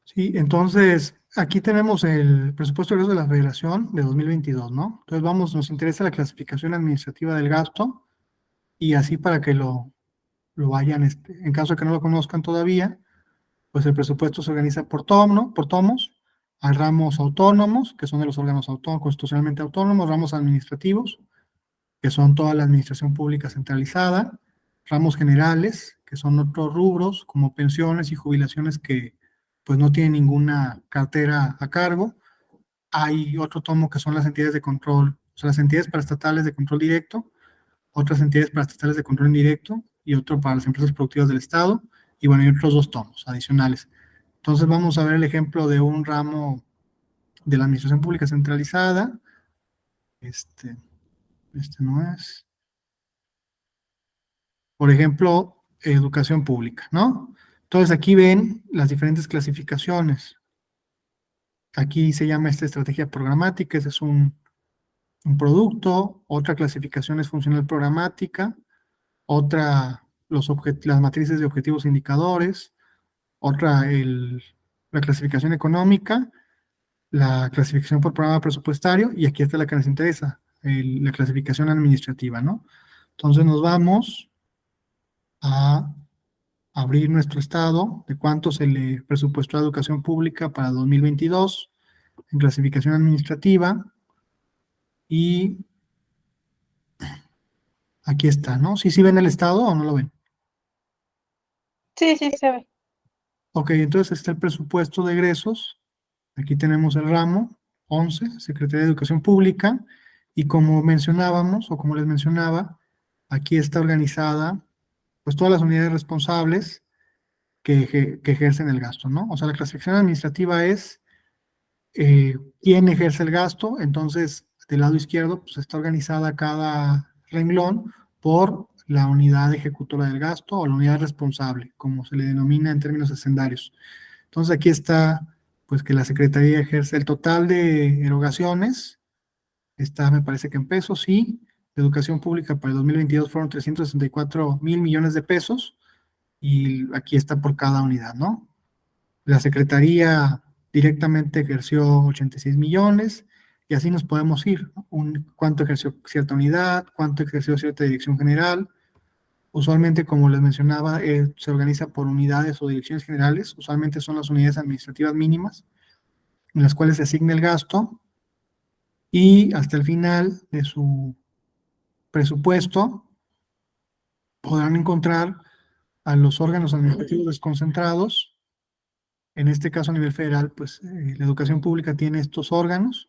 Sí, entonces aquí tenemos el presupuesto de egresos de la Federación de 2022, ¿no? Entonces vamos, nos interesa la clasificación administrativa del gasto y así para que lo vayan, en caso de que no lo conozcan todavía, pues el presupuesto se organiza por tomos, hay ramos autónomos, que son de los órganos constitucionalmente autónomos, ramos administrativos, que son toda la administración pública centralizada, ramos generales, que son otros rubros, como pensiones y jubilaciones que pues no tienen ninguna cartera a cargo. Hay otro tomo que son las entidades de control, o sea, las entidades paraestatales de control directo, otras entidades paraestatales de control indirecto y otro para las empresas productivas del Estado, y bueno, hay otros 2 tomos adicionales. Entonces vamos a ver el ejemplo de un ramo de la Administración Pública Centralizada. Este no es. Por ejemplo, educación pública, ¿no? Entonces aquí ven las diferentes clasificaciones. Aquí se llama esta estrategia programática, ese es un producto, otra clasificación es funcional programática, otra las matrices de objetivos e indicadores, otra la clasificación económica, la clasificación por programa presupuestario, y aquí está la que nos interesa, la clasificación administrativa, ¿no? Entonces nos vamos a abrir nuestro estado de cuánto se le presupuestó a educación pública para 2022 en clasificación administrativa, y aquí está, ¿no? ¿Sí ven el estado o no lo ven? Sí, sí, se ve. Ok, entonces está el presupuesto de egresos. Aquí tenemos el ramo 11, Secretaría de Educación Pública, y como mencionábamos, o como les mencionaba, aquí está organizada pues todas las unidades responsables que ejercen el gasto, ¿no? O sea, la clasificación administrativa es quién ejerce el gasto. Entonces, del lado izquierdo, pues está organizada cada renglón por la unidad ejecutora del gasto o la unidad responsable, como se le denomina en términos hacendarios. Entonces, aquí está, pues, que la Secretaría ejerce el total de erogaciones. Está, me parece que en pesos, sí. Educación pública para el 2022 fueron 364,000 millones de pesos, y aquí está por cada unidad, ¿no? La Secretaría directamente ejerció 86 millones, y así nos podemos ir, ¿no? Cuánto ejerció cierta unidad, cuánto ejerció cierta dirección general. Usualmente, como les mencionaba, se organiza por unidades o direcciones generales. Usualmente son las unidades administrativas mínimas en las cuales se asigna el gasto, y hasta el final de su presupuesto podrán encontrar a los órganos administrativos desconcentrados. En este caso, a nivel federal, pues la educación pública tiene estos órganos: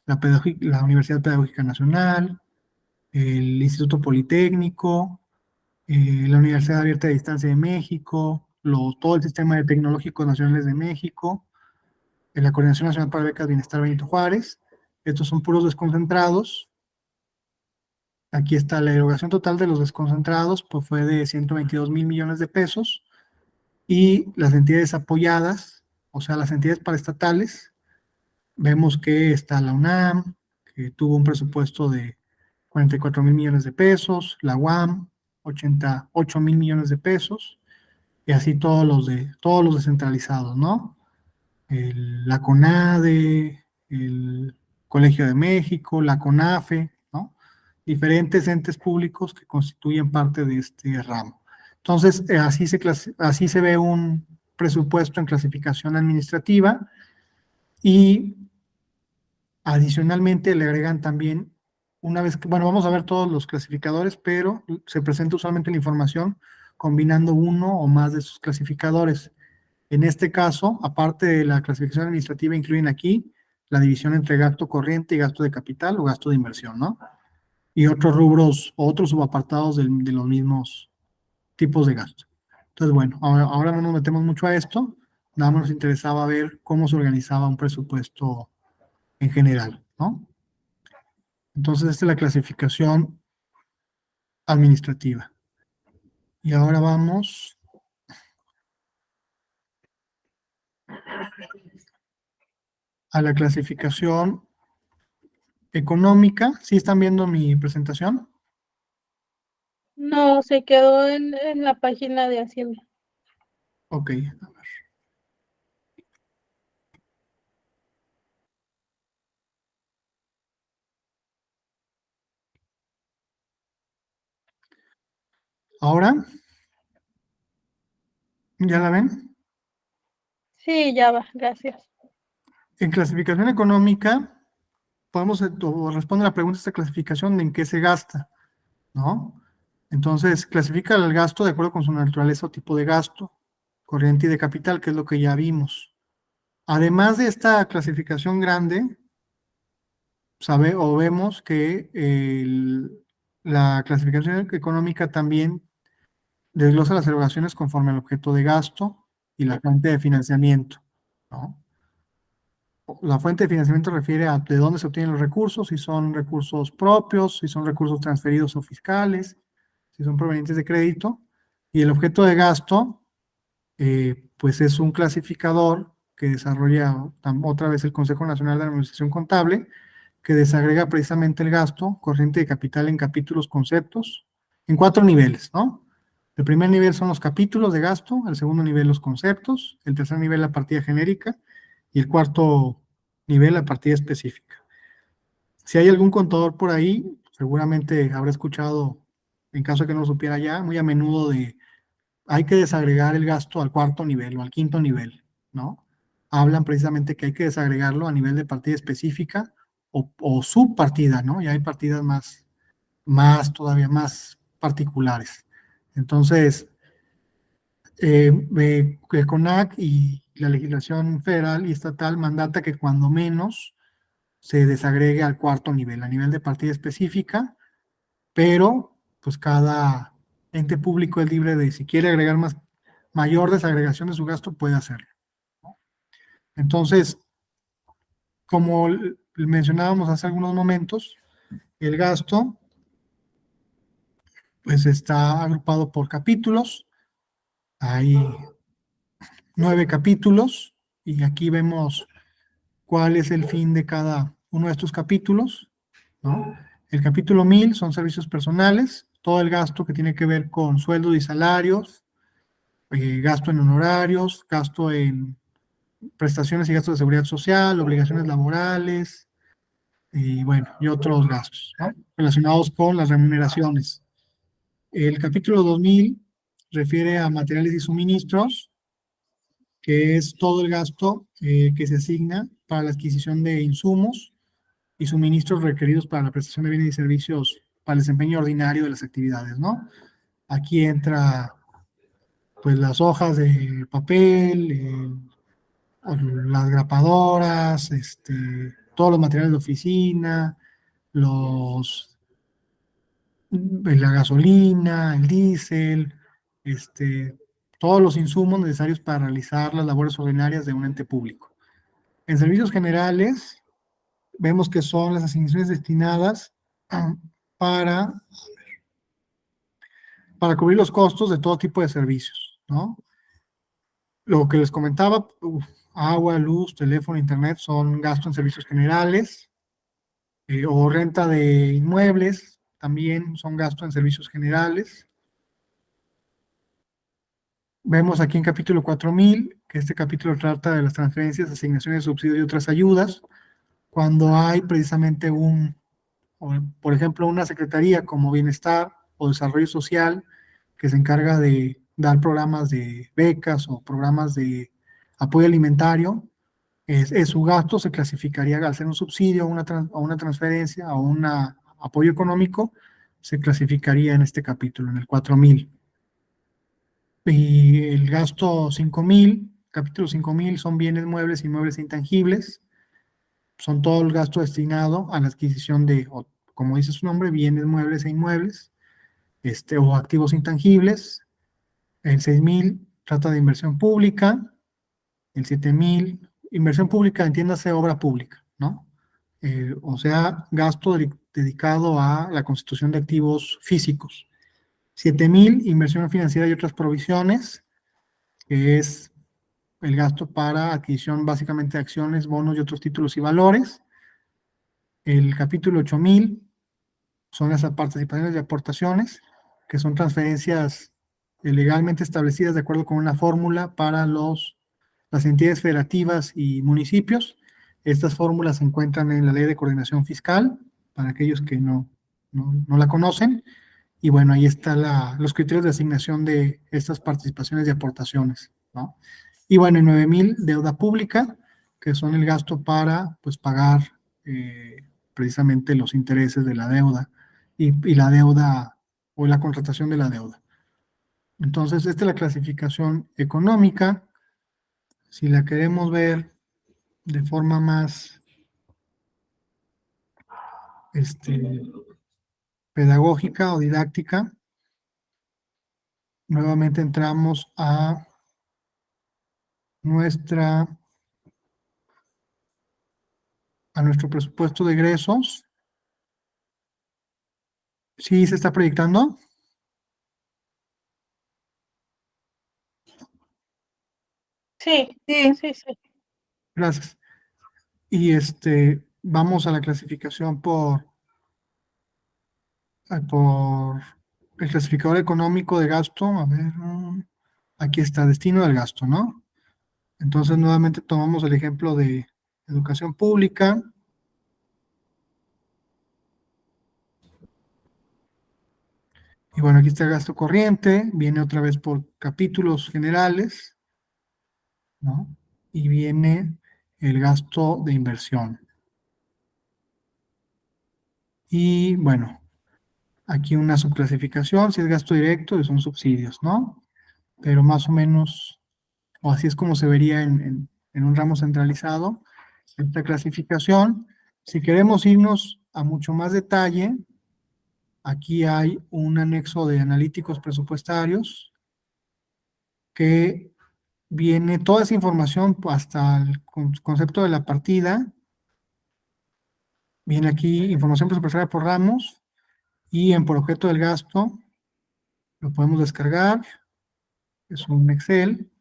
la Universidad Pedagógica Nacional, el Instituto Politécnico, la Universidad Abierta de Distancia de México, todo el Sistema de Tecnológicos Nacionales de México, la Coordinación Nacional para Becas Bienestar Benito Juárez. Estos son puros desconcentrados. Aquí está la erogación total de los desconcentrados, pues fue de 122 mil millones de pesos, y las entidades apoyadas, o sea, las entidades paraestatales, vemos que está la UNAM, que tuvo un presupuesto de 44 mil millones de pesos, la UAM, 88 mil millones de pesos, y así todos los descentralizados, ¿no? La CONADE, el Colegio de México, la CONAFE, ¿no? Diferentes entes públicos que constituyen parte de este ramo. Entonces, así se ve un presupuesto en clasificación administrativa, y adicionalmente le agregan también, una vez que, bueno, vamos a ver todos los clasificadores, pero se presenta usualmente la información combinando uno o más de sus clasificadores. En este caso, aparte de la clasificación administrativa, incluyen aquí la división entre gasto corriente y gasto de capital o gasto de inversión, ¿no? Y otros rubros, otros subapartados de los mismos tipos de gasto. Entonces, bueno, ahora no nos metemos mucho a esto, nada más nos interesaba ver cómo se organizaba un presupuesto en general, ¿no? Entonces, esta es la clasificación administrativa. Y ahora vamos a la clasificación económica. ¿Sí están viendo mi presentación? No, se quedó en la página de Hacienda. Ok, a ver. Ahora, ¿ya la ven? Sí, ya va, gracias. En clasificación económica, podemos responder la pregunta de esta clasificación de en qué se gasta, ¿no? Entonces, clasifica el gasto de acuerdo con su naturaleza o tipo de gasto, corriente y de capital, que es lo que ya vimos. Además de esta clasificación grande, vemos que la clasificación económica también desglosa las erogaciones conforme al objeto de gasto y la fuente de financiamiento, ¿no? La fuente de financiamiento refiere a de dónde se obtienen los recursos, si son recursos propios, si son recursos transferidos o fiscales, si son provenientes de crédito. Y el objeto de gasto, pues es un clasificador que desarrolla otra vez el Consejo Nacional de Administración Contable, que desagrega precisamente el gasto corriente de capital en capítulos, conceptos, en 4 niveles, ¿no? El primer nivel son los capítulos de gasto, el segundo nivel los conceptos, el tercer nivel la partida genérica, y el cuarto nivel la partida específica. Si hay algún contador por ahí, seguramente habrá escuchado, en caso de que no lo supiera ya, muy a menudo hay que desagregar el gasto al cuarto nivel o al quinto nivel, ¿no? Hablan precisamente que hay que desagregarlo a nivel de partida específica o subpartida, ¿no? Ya hay partidas todavía más particulares. Entonces, el CONAC y la legislación federal y estatal mandata que cuando menos se desagregue al cuarto nivel, a nivel de partida específica, pero pues cada ente público es libre de, si quiere agregar mayor desagregación de su gasto, puede hacerlo, ¿no? Entonces, como mencionábamos hace algunos momentos, el gasto pues está agrupado por capítulos. Hay 9 capítulos, y aquí vemos cuál es el fin de cada uno de estos capítulos, ¿no? El capítulo 1000 son servicios personales, todo el gasto que tiene que ver con sueldos y salarios, gasto en honorarios, gasto en prestaciones y gastos de seguridad social, obligaciones laborales, y bueno, y otros gastos, ¿no?, relacionados con las remuneraciones. El capítulo 2000 refiere a materiales y suministros, que es todo el gasto que se asigna para la adquisición de insumos y suministros requeridos para la prestación de bienes y servicios para el desempeño ordinario de las actividades, ¿no? Aquí entra, pues, las hojas de papel, las grapadoras, todos los materiales de oficina, la gasolina, el diésel, todos los insumos necesarios para realizar las labores ordinarias de un ente público. En servicios generales, vemos que son las asignaciones destinadas para, para cubrir los costos de todo tipo de servicios, ¿no? Lo que les comentaba, agua, luz, teléfono, internet, son gastos en servicios generales, o renta de inmuebles, también son gastos en servicios generales. Vemos aquí en capítulo 4000, que este capítulo trata de las transferencias, asignaciones, subsidios y otras ayudas, cuando hay precisamente por ejemplo, una secretaría como Bienestar o Desarrollo Social, que se encarga de dar programas de becas o programas de apoyo alimentario. Su gasto se clasificaría, al ser un subsidio o una transferencia o un apoyo económico, se clasificaría en este capítulo, en el 4000. Y el gasto 5000, capítulo 5000, son bienes muebles, inmuebles e intangibles. Son todo el gasto destinado a la adquisición de, como dice su nombre, bienes muebles e inmuebles, o activos intangibles. El 6000 trata de inversión pública. El 7000, inversión pública, entiéndase obra pública, ¿no? O sea, gasto dedicado a la constitución de activos físicos. 7000, inversión financiera y otras provisiones, que es el gasto para adquisición básicamente de acciones, bonos y otros títulos y valores. El capítulo 8000 son las participaciones y aportaciones, que son transferencias legalmente establecidas de acuerdo con una fórmula para las entidades federativas y municipios. Estas fórmulas se encuentran en la Ley de Coordinación Fiscal, para aquellos que no la conocen. Y bueno, ahí están los criterios de asignación de estas participaciones y aportaciones, ¿no? Y bueno, en 9000, deuda pública, que son el gasto para, pues, pagar precisamente los intereses de la deuda y la deuda o la contratación de la deuda. Entonces, esta es la clasificación económica. Si la queremos ver de forma más pedagógica o didáctica, nuevamente entramos a nuestro presupuesto de egresos. ¿Sí se está proyectando? Sí, Sí, sí, sí. Gracias. Y vamos a la clasificación por el clasificador económico de gasto. A ver, aquí está, destino del gasto, ¿no? Entonces, nuevamente tomamos el ejemplo de educación pública. Y bueno, aquí está el gasto corriente, viene otra vez por capítulos generales, ¿no? Y viene el gasto de inversión. Y bueno, aquí una subclasificación, si es gasto directo, son subsidios, ¿no? Pero más o menos, o así es como se vería en un ramo centralizado, esta clasificación. Si queremos irnos a mucho más detalle, aquí hay un anexo de analíticos presupuestarios que viene toda esa información hasta el concepto de la partida. Viene aquí información presupuestaria por ramos y por objeto del gasto. Lo podemos descargar. Es un Excel.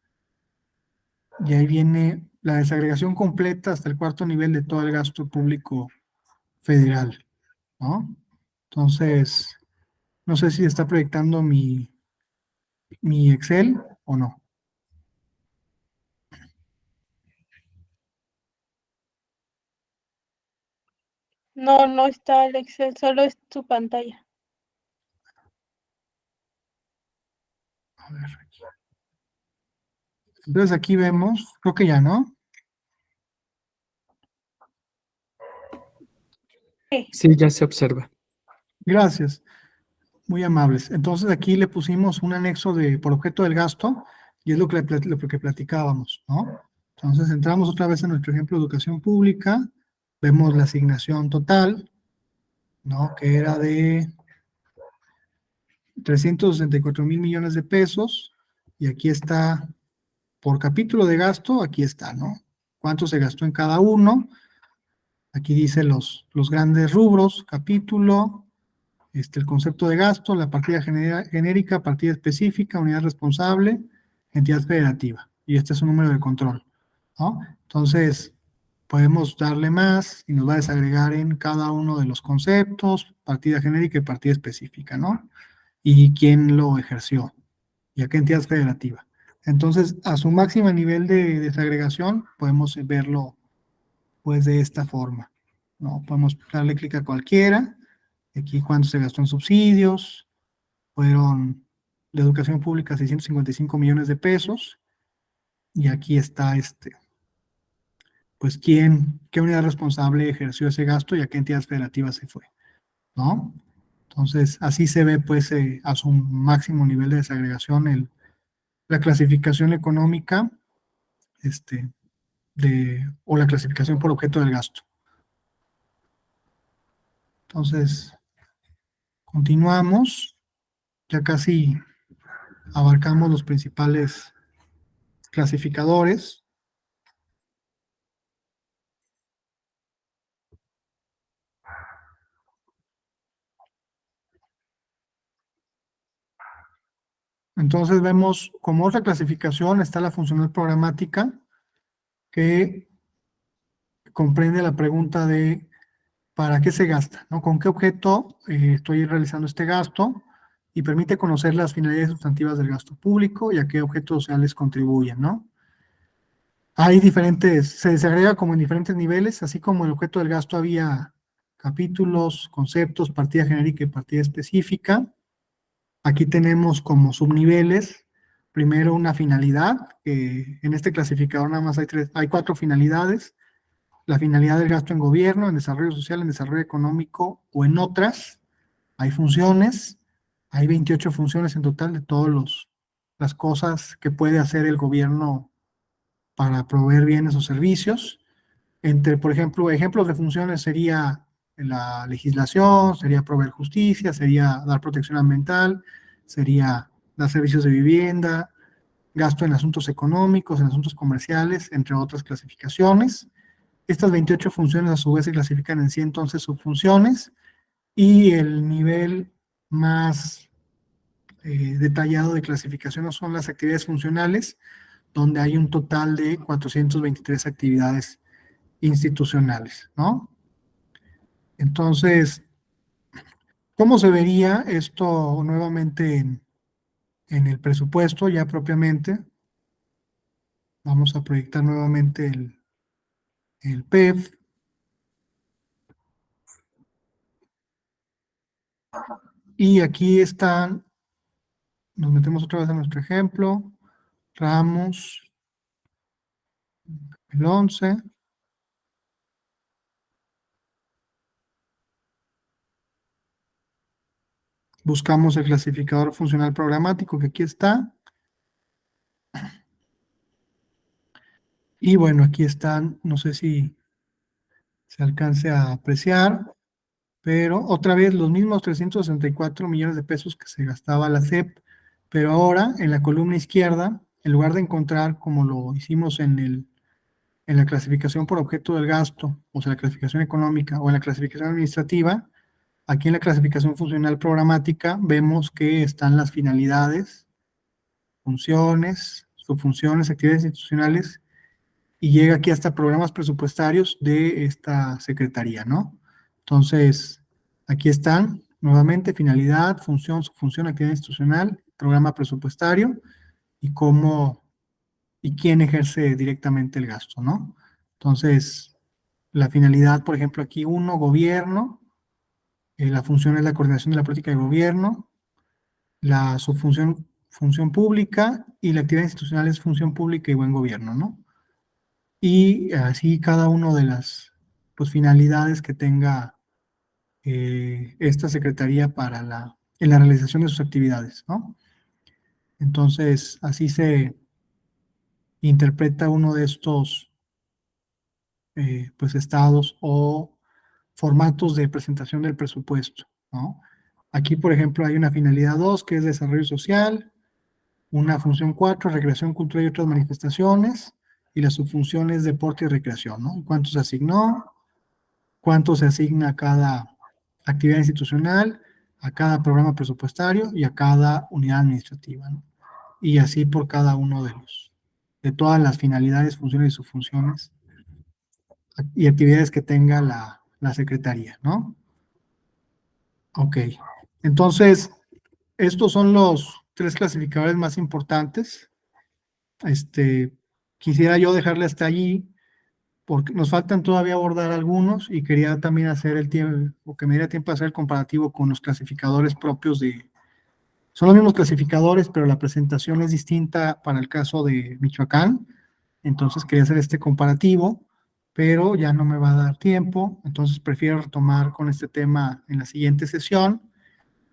Y ahí viene la desagregación completa hasta el cuarto nivel de todo el gasto público federal, ¿no? Entonces, no sé si está proyectando mi Excel o no. No, no está el Excel, solo es su pantalla. A ver, aquí. Entonces aquí vemos, creo que ya, ¿no? Sí, ya se observa. Gracias, muy amables. Entonces aquí le pusimos un anexo por objeto del gasto y es lo que platicábamos, ¿no? Entonces entramos otra vez en nuestro ejemplo de educación pública, vemos la asignación total, ¿no? Que era de 364,000 millones de pesos y aquí está por capítulo de gasto, aquí está, ¿no? Cuánto se gastó en cada uno. Aquí dice los grandes rubros, capítulo, el concepto de gasto, la partida genérica, partida específica, unidad responsable, entidad federativa. Y este es un número de control, ¿no? Entonces, podemos darle más y nos va a desagregar en cada uno de los conceptos, partida genérica y partida específica, ¿no? Y quién lo ejerció y a qué entidad federativa. Entonces, a su máximo nivel de desagregación, podemos verlo pues de esta forma, ¿no? Podemos darle clic a cualquiera, aquí cuánto se gastó en subsidios, fueron de educación pública 655 millones de pesos, y aquí está pues qué unidad responsable ejerció ese gasto y a qué entidad federativa se fue, ¿no? Entonces, así se ve pues a su máximo nivel de desagregación la clasificación económica, o la clasificación por objeto del gasto. Entonces, continuamos, ya casi abarcamos los principales clasificadores. Entonces vemos como otra clasificación está la funcional programática, que comprende la pregunta de ¿para qué se gasta? ¿No? ¿Con qué objeto estoy realizando este gasto? Y permite conocer las finalidades sustantivas del gasto público y a qué objetos sociales contribuyen, ¿no? Hay se desagrega como en diferentes niveles, así como el objeto del gasto había capítulos, conceptos, partida genérica y partida específica. Aquí tenemos como subniveles, primero una finalidad, que en este clasificador nada más hay 4 finalidades. La finalidad del gasto en gobierno, en desarrollo social, en desarrollo económico o en otras. Hay funciones, hay 28 funciones en total de todas las cosas que puede hacer el gobierno para proveer bienes o servicios. Por ejemplo, ejemplos de funciones sería la legislación, sería proveer justicia, sería dar protección ambiental, sería dar servicios de vivienda, gasto en asuntos económicos, en asuntos comerciales, entre otras clasificaciones. Estas 28 funciones a su vez se clasifican en 111 subfunciones y el nivel más detallado de clasificación son las actividades funcionales, donde hay un total de 423 actividades institucionales, ¿no? Entonces, ¿cómo se vería esto nuevamente en el presupuesto ya propiamente? Vamos a proyectar nuevamente el PEF. Y aquí están, nos metemos otra vez a nuestro ejemplo, ramos, el 11. Buscamos el clasificador funcional programático que aquí está. Y bueno, aquí están, no sé si se alcance a apreciar, pero otra vez los mismos 364 millones de pesos que se gastaba la SEP, pero ahora en la columna izquierda, en lugar de encontrar como lo hicimos en la clasificación por objeto del gasto, o sea, la clasificación económica o en la clasificación administrativa, aquí en la clasificación funcional programática vemos que están las finalidades, funciones, subfunciones, actividades institucionales, y llega aquí hasta programas presupuestarios de esta secretaría, ¿no? Entonces, aquí están, nuevamente, finalidad, función, subfunción, actividad institucional, programa presupuestario, y cómo, y quién ejerce directamente el gasto, ¿no? Entonces, la finalidad, por ejemplo, aquí uno, gobierno, la función es la coordinación de la política de gobierno, la subfunción, función pública, y la actividad institucional es función pública y buen gobierno, ¿no? Y así cada uno de las pues, finalidades que tenga esta secretaría en la realización de sus actividades, ¿no? Entonces, así se interpreta uno de estos pues, estados o formatos de presentación del presupuesto, ¿no? Aquí, por ejemplo, hay una finalidad 2 que es desarrollo social, una función 4, recreación, cultura y otras manifestaciones, y la subfunción es deporte y recreación, ¿no? ¿Cuánto se asignó? ¿Cuánto se asigna a cada actividad institucional, a cada programa presupuestario y a cada unidad administrativa, ¿no? Y así por cada uno de todas las finalidades, funciones y subfunciones y actividades que tenga la Secretaría, ¿no? Ok. Entonces, estos son los 3 clasificadores más importantes. Quisiera yo dejarle hasta allí, porque nos faltan todavía abordar algunos y quería también hacer el tiempo, o que me diera tiempo de hacer el comparativo con los clasificadores propios son los mismos clasificadores, pero la presentación es distinta para el caso de Michoacán. Entonces quería hacer este comparativo, pero ya no me va a dar tiempo, entonces prefiero retomar con este tema en la siguiente sesión.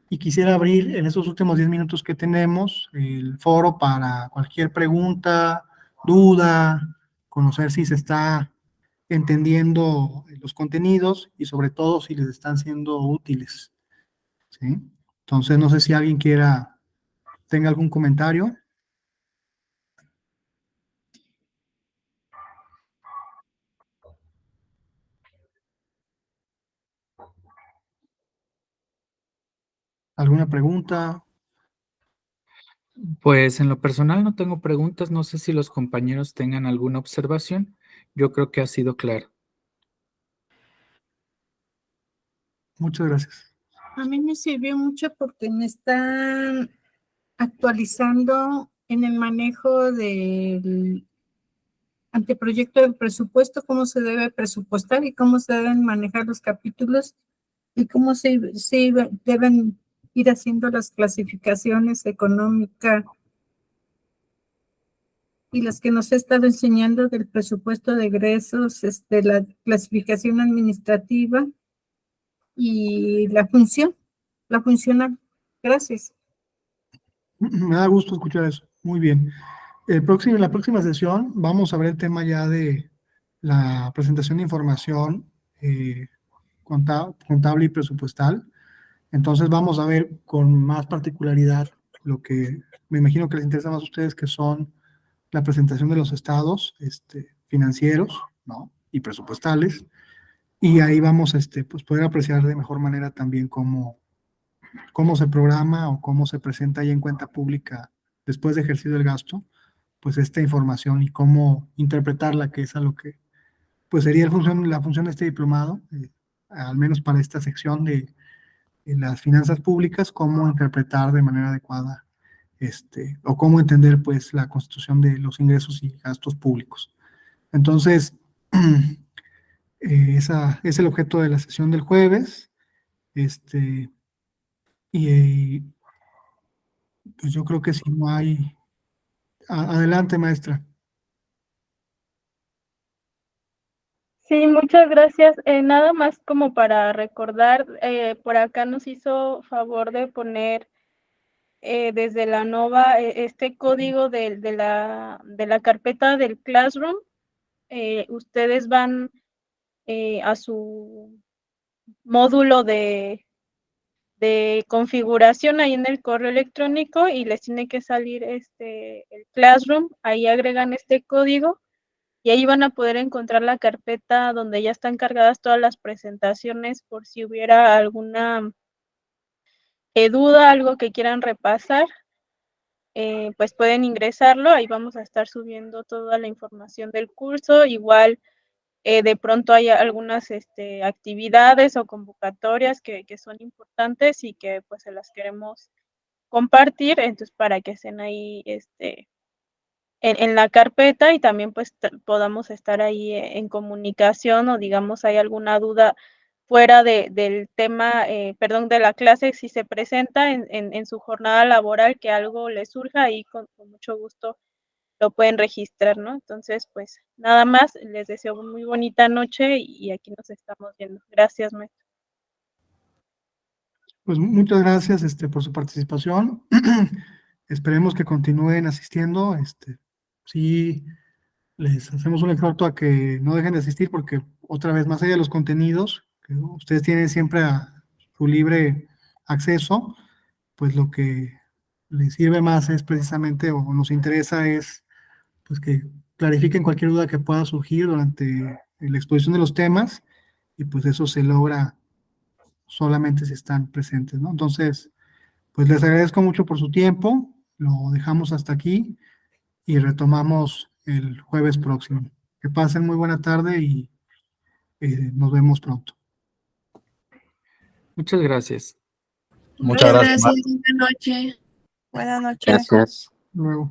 Y quisiera abrir en estos últimos 10 minutos que tenemos el foro para cualquier pregunta, duda, conocer si se está entendiendo los contenidos y sobre todo si les están siendo útiles, ¿sí? Entonces, no sé si alguien tenga algún comentario. ¿Alguna pregunta? Pues en lo personal no tengo preguntas, no sé si los compañeros tengan alguna observación. Yo creo que ha sido claro. Muchas gracias. A mí me sirvió mucho porque me están actualizando en el manejo del anteproyecto del presupuesto, cómo se debe presupuestar y cómo se deben manejar los capítulos y cómo se deben ir haciendo las clasificaciones económicas y las que nos he estado enseñando del presupuesto de egresos, la clasificación administrativa y la funcional. Gracias. Me da gusto escuchar eso. Muy bien. En la próxima sesión vamos a ver el tema ya de la presentación de información contable y presupuestal. Entonces vamos a ver con más particularidad lo que me imagino que les interesa más a ustedes, que son la presentación de los estados financieros, ¿no? Y presupuestales. Y ahí vamos pues poder apreciar de mejor manera también cómo se programa o cómo se presenta ahí en cuenta pública después de ejercido el gasto, pues esta información y cómo interpretarla, que es a lo que pues sería la función de este diplomado, al menos para esta sección de las finanzas públicas, cómo interpretar de manera adecuada o cómo entender pues la constitución de los ingresos y gastos públicos. Entonces, esa es el objeto de la sesión del jueves. Y pues yo creo que si no hay... Adelante, maestra. Sí, muchas gracias. Nada más como para recordar, por acá nos hizo favor de poner desde la NOVA este código de la carpeta del Classroom. Ustedes van a su módulo de configuración ahí en el correo electrónico y les tiene que salir el Classroom. Ahí agregan este código y ahí van a poder encontrar la carpeta donde ya están cargadas todas las presentaciones por si hubiera alguna duda, algo que quieran repasar. Pues pueden ingresarlo, ahí vamos a estar subiendo toda la información del curso. Igual de pronto hay algunas actividades o convocatorias que son importantes y que pues se las queremos compartir, entonces para que estén ahí en la carpeta y también pues podamos estar ahí en comunicación o digamos hay alguna duda fuera del tema, perdón, de la clase, si se presenta en su jornada laboral que algo le surja, ahí con mucho gusto lo pueden registrar, ¿no? Entonces, pues nada más, les deseo muy bonita noche y aquí nos estamos viendo. Gracias, maestro. Pues muchas gracias por su participación. Esperemos que continúen asistiendo. Sí, les hacemos un exhorto a que no dejen de asistir porque otra vez, más allá de los contenidos, que ustedes tienen siempre a su libre acceso, pues lo que les sirve más es precisamente o nos interesa es pues que clarifiquen cualquier duda que pueda surgir durante la exposición de los temas y pues eso se logra solamente si están presentes, ¿no? Entonces, pues les agradezco mucho por su tiempo, lo dejamos hasta aquí y retomamos el jueves próximo. Que pasen muy buena tarde y nos vemos pronto. Muchas gracias. Muchas gracias. Buenas noches. Gracias. Luego.